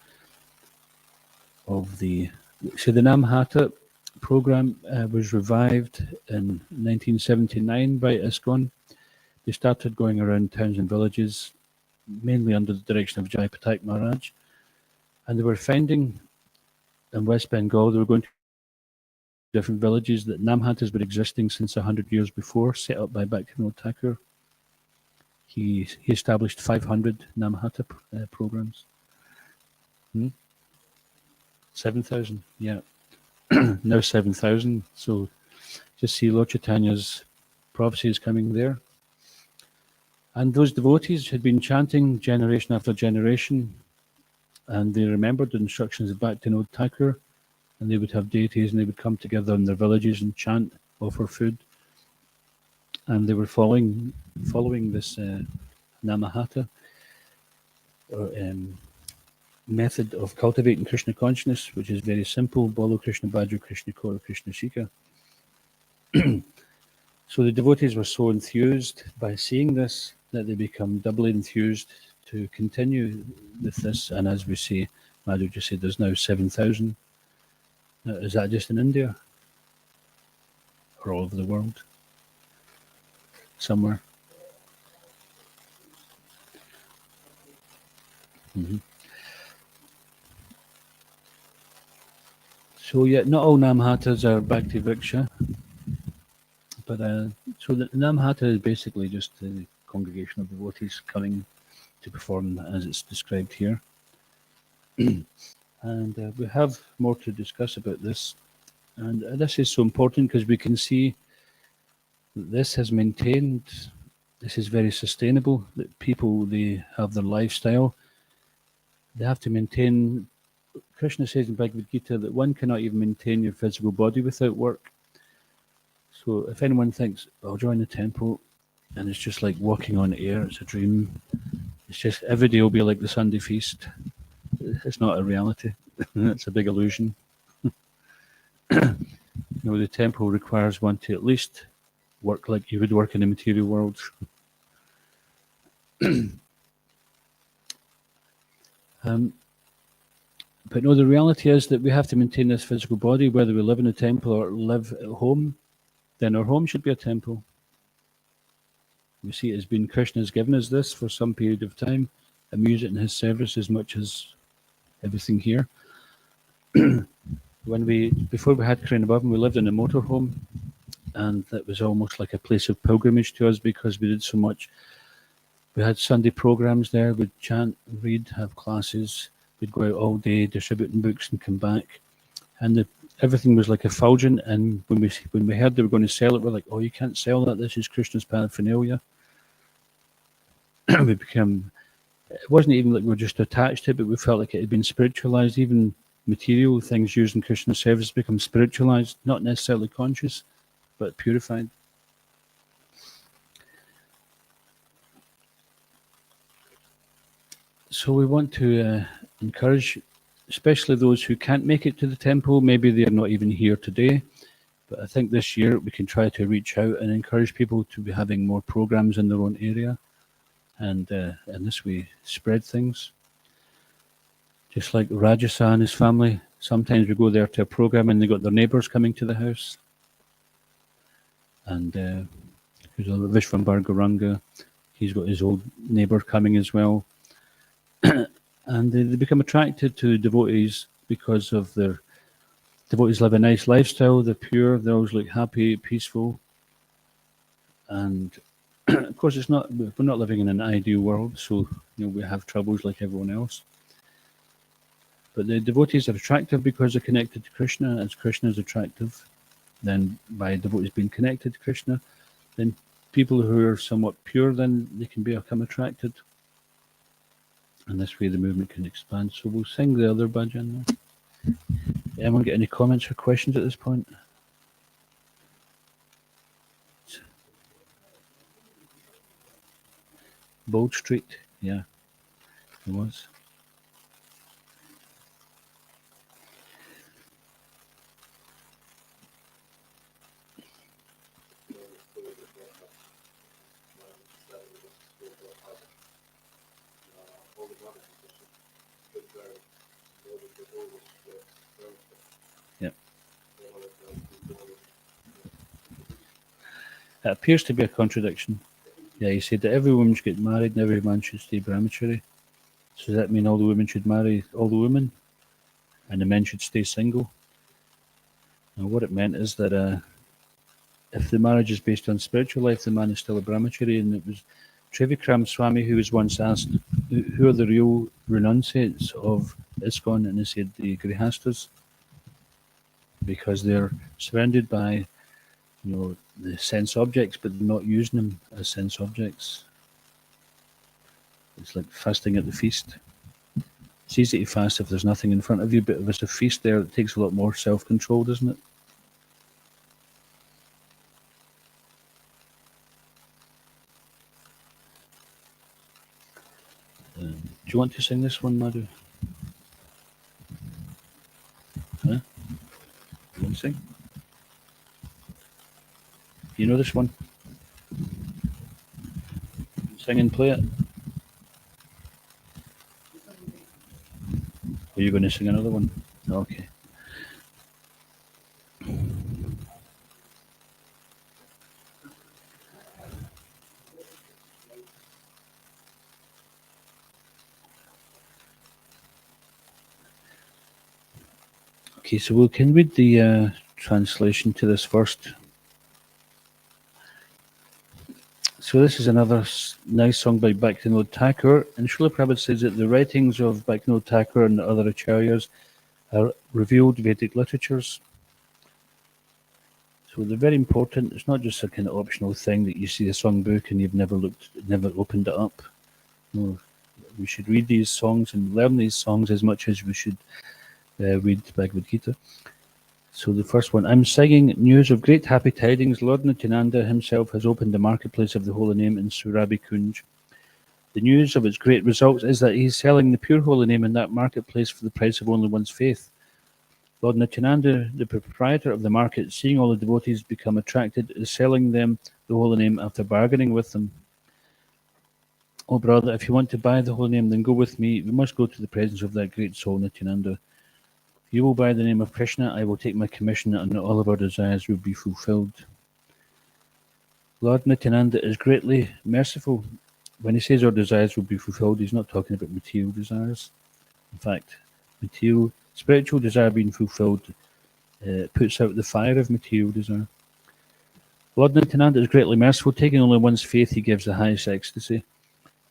of the Namhata program was revived in 1979 by ISKCON. They started going around towns and villages, mainly under the direction of Jai Patak Maharaj, and they were finding in West Bengal, they were going to different villages that Namhatas were existing since 100 years before, set up by Bhaktivinoda Thakur. He established 500 Namhata programs. 7,000, yeah. Now 7,000. So just see Lord Chaitanya's prophecies coming there. And those devotees had been chanting generation after generation, and they remembered the instructions of Bhaktivinoda Thakur, and they would have deities and they would come together in their villages and chant, offer food. And they were following this Namahata, or method of cultivating Krishna consciousness, which is very simple: Bolo Krishna Bhaju Krishna Kora Krishna Shika. So the devotees were so enthused by seeing this that they become doubly enthused to continue with this. And as we see, Madhu just said there's now 7,000. Is that just in India? Or all over the world? Somewhere? So yeah, not all Namhatas are Bhakti Vriksha. But so the Namhata is basically just the congregation of devotees coming to perform as it's described here. And we have more to discuss about this. And this is so important because we can see that this has maintained, this is very sustainable, that people, they have their lifestyle. They have to maintain, Krishna says in Bhagavad Gita that one cannot even maintain your physical body without work. So if anyone thinks, I'll join the temple, and it's just like walking on air, it's a dream, it's just every day will be like the Sunday feast. It's not a reality. It's a big illusion. The temple requires one to at least work like you would work in the material world. But no, the reality is that we have to maintain this physical body, whether we live in a temple or live at home. Then our home should be a temple. We see it has been Krishna has given us this for some period of time, and we use it in his service as much as everything here. Before we had Crane Above, we lived in a motorhome, and that was almost like a place of pilgrimage to us because we did so much. We had Sunday programs there, we'd chant, read, have classes, we'd go out all day distributing books and come back. And everything was like effulgent, and when we heard they were going to sell it, we're like, oh, you can't sell that, this is Krishna's paraphernalia. It wasn't even like we were just attached to it, but we felt like it had been spiritualized. Even material things used in Krishna's service become spiritualized, not necessarily conscious, but purified. So we want to encourage, especially those who can't make it to the temple. Maybe they're not even here today, but I think this year we can try to reach out and encourage people to be having more programs in their own area, and this way spread things. Just like Rajasa and his family, sometimes we go there to a program and they got their neighbours coming to the house. And there's Vishwambar Gauranga, he's got his old neighbour coming as well. And they become attracted to devotees because of their devotees live a nice lifestyle, they're pure, they always look happy, peaceful. And of course, we're not living in an ideal world, so we have troubles like everyone else. But the devotees are attractive because they're connected to Krishna. As Krishna is attractive, then by devotees being connected to Krishna, then people who are somewhat pure, then they can become attracted. And this way the movement can expand. So we'll sing the other bhajan now. Anyone get any comments or questions at this point? Bold Street, yeah, it was. Yeah. It appears to be a contradiction. Yeah, he said that every woman should get married and every man should stay brahmachari. So does that mean all the women should marry all the women and the men should stay single? Now, what it meant is that if the marriage is based on spiritual life, the man is still a brahmachari. And it was Trivikram Swami who was once asked, who are the real renunciates of ISKCON? And he said the grihastas, because they're surrounded by the sense objects, but they're not using them as sense objects. It's like fasting at the feast. It's easy to fast if there's nothing in front of you, but if there's a feast there, it takes a lot more self-control, doesn't it? Do you want to sing this one, Madhu? Huh? You want to sing? You know this one? Sing and play it. Are you going to sing another one? Okay. Okay, so we can read the translation to this first. So this is another nice song by Bhaktivinoda Thakur, and Srila Prabhupada says that the writings of Bhaktivinoda Thakur and the other acharyas are revealed Vedic literatures. So they're very important. It's not just a kind of optional thing that you see a songbook and you've never opened it up. No, we should read these songs and learn these songs as much as we should read Bhagavad Gita. So the first one, I'm singing news of great happy tidings. Lord Nityananda himself has opened the marketplace of the holy name in Surabi Kunj. The news of its great results is that he is selling the pure holy name in that marketplace for the price of only one's faith. Lord Nityananda, the proprietor of the market, seeing all the devotees become attracted, is selling them the holy name after bargaining with them. Oh brother, if you want to buy the holy name, then go with me. We must go to the presence of that great soul, Nityananda. You will buy the name of Krishna, I will take my commission, and all of our desires will be fulfilled. Lord Nityananda is greatly merciful. When he says our desires will be fulfilled, he's not talking about material desires. In fact, spiritual desire being fulfilled puts out the fire of material desire. Lord Nityananda is greatly merciful. Taking only one's faith, he gives the highest ecstasy.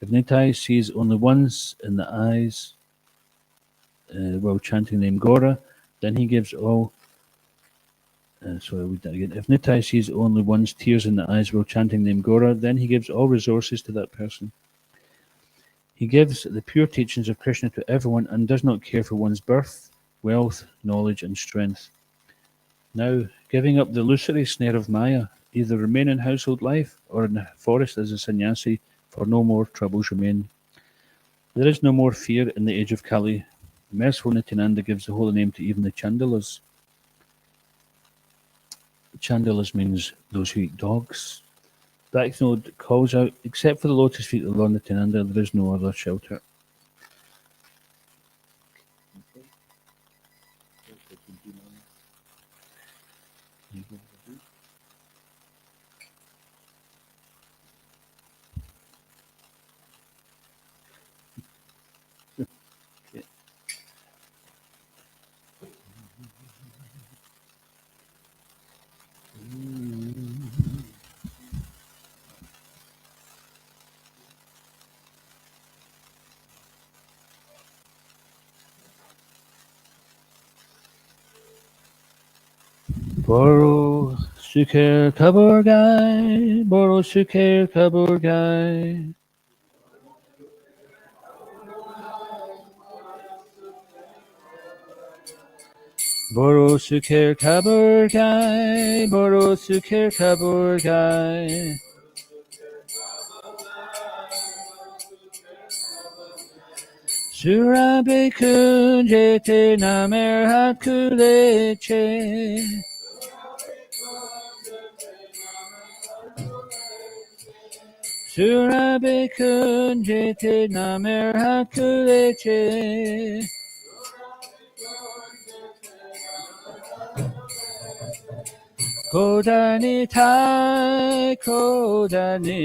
If Nitai sees only once in the eyes while chanting the name Gora, then he gives all. Sorry, I'll read that again. If Nitai sees only one's tears in the eyes while chanting the name Gora, then he gives all resources to that person. He gives the pure teachings of Krishna to everyone and does not care for one's birth, wealth, knowledge, and strength. Now, giving up the illusory snare of Maya, either remain in household life or in the forest as a sannyasi, for no more troubles remain. There is no more fear in the age of Kali. Merciful Nityananda gives the holy name to even the Chandalas. Chandalas means those who eat dogs. Bhaktivinoda calls out, except for the lotus feet of Lord Nityananda, there is no other shelter. Boro Suker Kaburgai, Boro Suker Kaburgai. Boro Suker Kaburgai, Boro Suker Kaburgai. Surabe kunjete namer hakuleche. Surabe kunjete namer hakuleche. Kodanitai, kodanitai.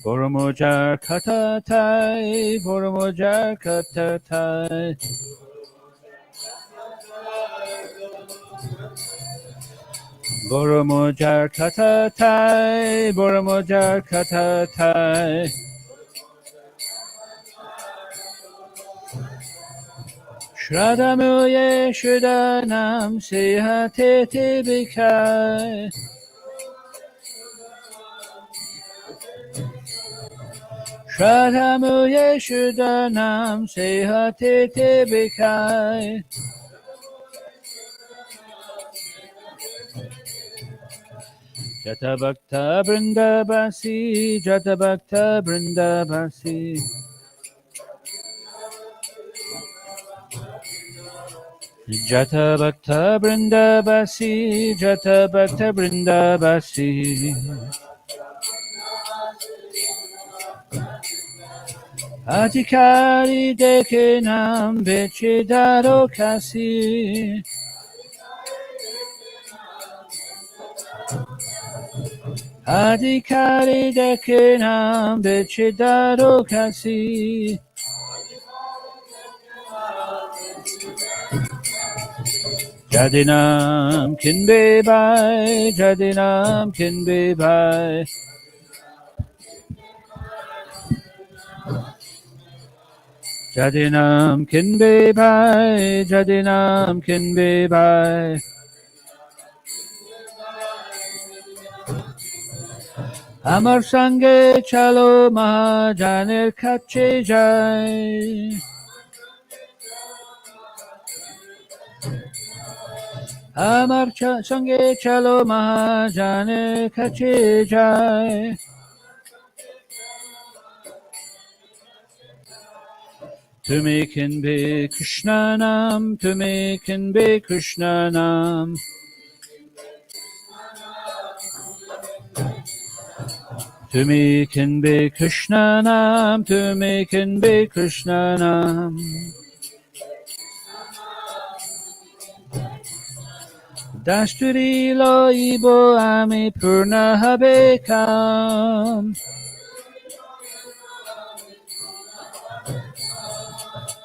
Boromojar katatai, boromojar katatai. Boromojar katatai, boromojar katatai. Shradhamuye shradanam sehatete bikai. Shradhamuye shradanam sehatete bikai. Jatabhakta Vrindabasi, Jatabhakta Vrindabasi. Jatabhakta Vrindabasi, Jatabhakta Vrindabasi. Adhikari dekinam vichidaro kasi. Adhikari dekinam vichidaro kasi. Jadinam kinbe bai, Jadinam kinbe bai. Jadinam kinbe bai, Jadinam kinbe bai. Amar sange chalo mahajanir kache jai. Amar sange chalo mahajanir kache jai. Tumi can be Krishnanam, Tumi can be Krishnanam. Tumi can be Krishnanam, Tumi can be Krishnanam. Dashturi lo ibo ami purna habekam.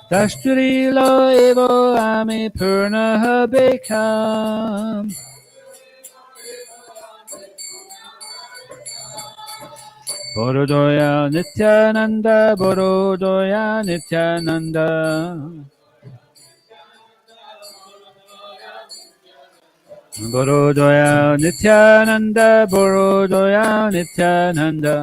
Dashturi lo ibo ami purna habekam. Borodoya Nityananda, Borodoya Nityananda. Borodoya Nityananda, Borodoya Nityananda.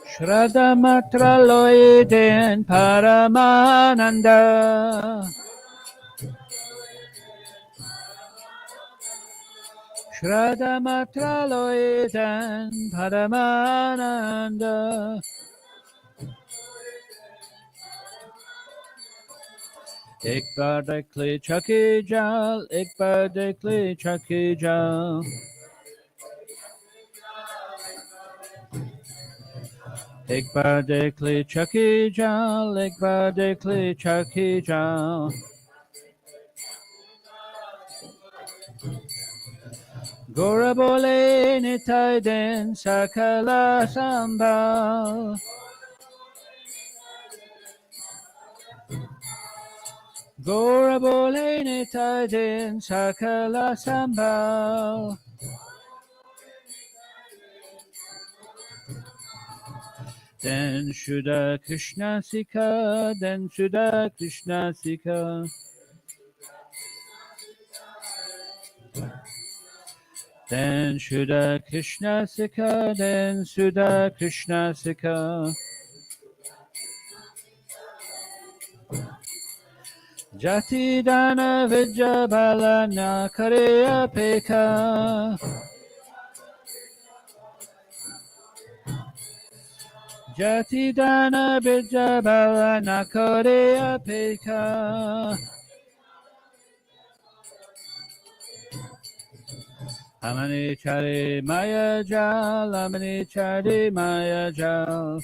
Shraddha Matra Loiden Paramananda. Shraddha Matra Loiden Paramananda. Ek baar dekhle chake jal, ek baar dekhle chake jal. Ek baar dekhle chake jal, ek baar dekhle chake jal. Gora bole nitai den sakala sambal. Gora bole nitai den sakala sambal. Then Shuddha Krishna Sika, then Shuddha Krishna Sika. Then Shuddha Krishna Sika, then Shuddha Krishna Sika. Jati Dana Vidya Balana Kareya Peka. Jati Dana Vidya Balana Kareya Peka. Amani Chari Maya Jal, Amani Chari Maya Jal.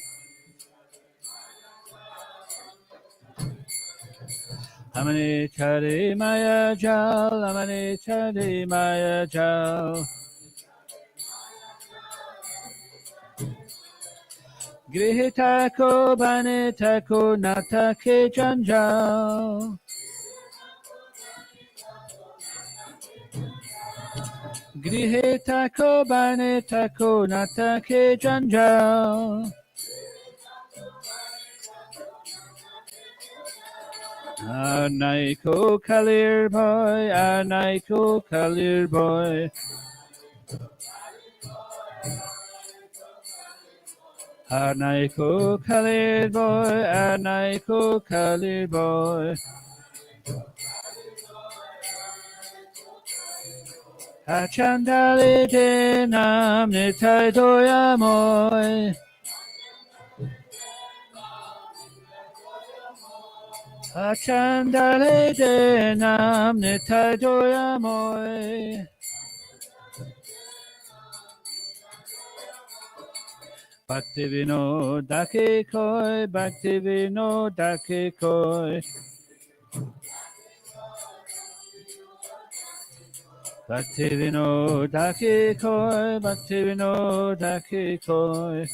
Amani Chari Maya Jal, Amani Chari Maya Jal. Grihita ko banita ko natake janjal. Grihita ko banita ko natake janjal. Anaiko kalir boy, anaiko kalir boy. Anaiko kalir boy, anaiko kalir boy. Achandali denam nitai doyamoy. Achandali denam nitai doyamoy. Bhakti vinodake koi, bhakti vinodake koi. Bhakti vinodake koi, bhakti vinodake koi.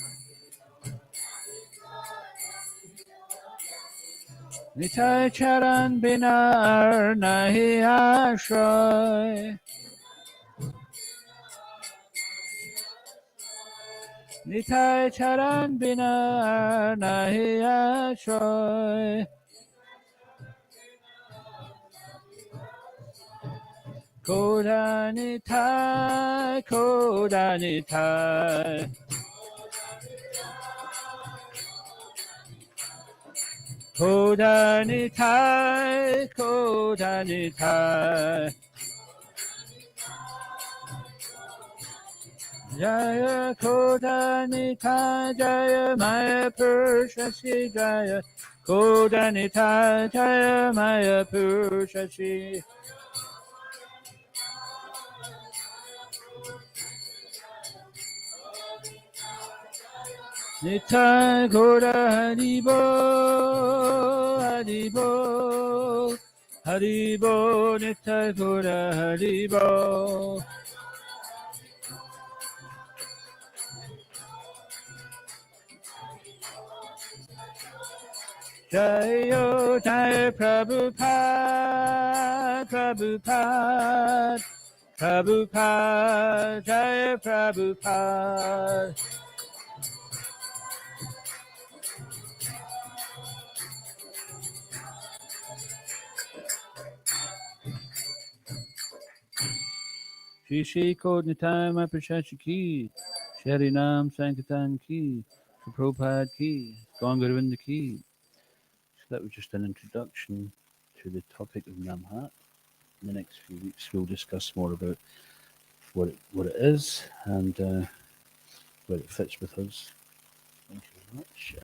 Nitai charan binar nahi ashray. Nitai charan binar nahi ashray. Koda nitai, koda nitai. Koda nitai, koda nitai. Jaya koda nitai, jaya maya purshasi jaya. Koda nitai, jaya maya purshasi. Nitai Gora Haribo, Haribo, Haribo, Nitai Gora Haribo. Jayo Jai Prabhupada, Prabhupada, Prabhupada, Jai Prabhupada. Shri Shri Kod Nitai Mahaprasad Ki, Shri Nam Sankirtan Ki, Shri Prabhupada Ki, Ganga Govinda Ki. So that was just an introduction to the topic of Namhat. In the next few weeks, we'll discuss more about what it is and where it fits with us. Thank you very much.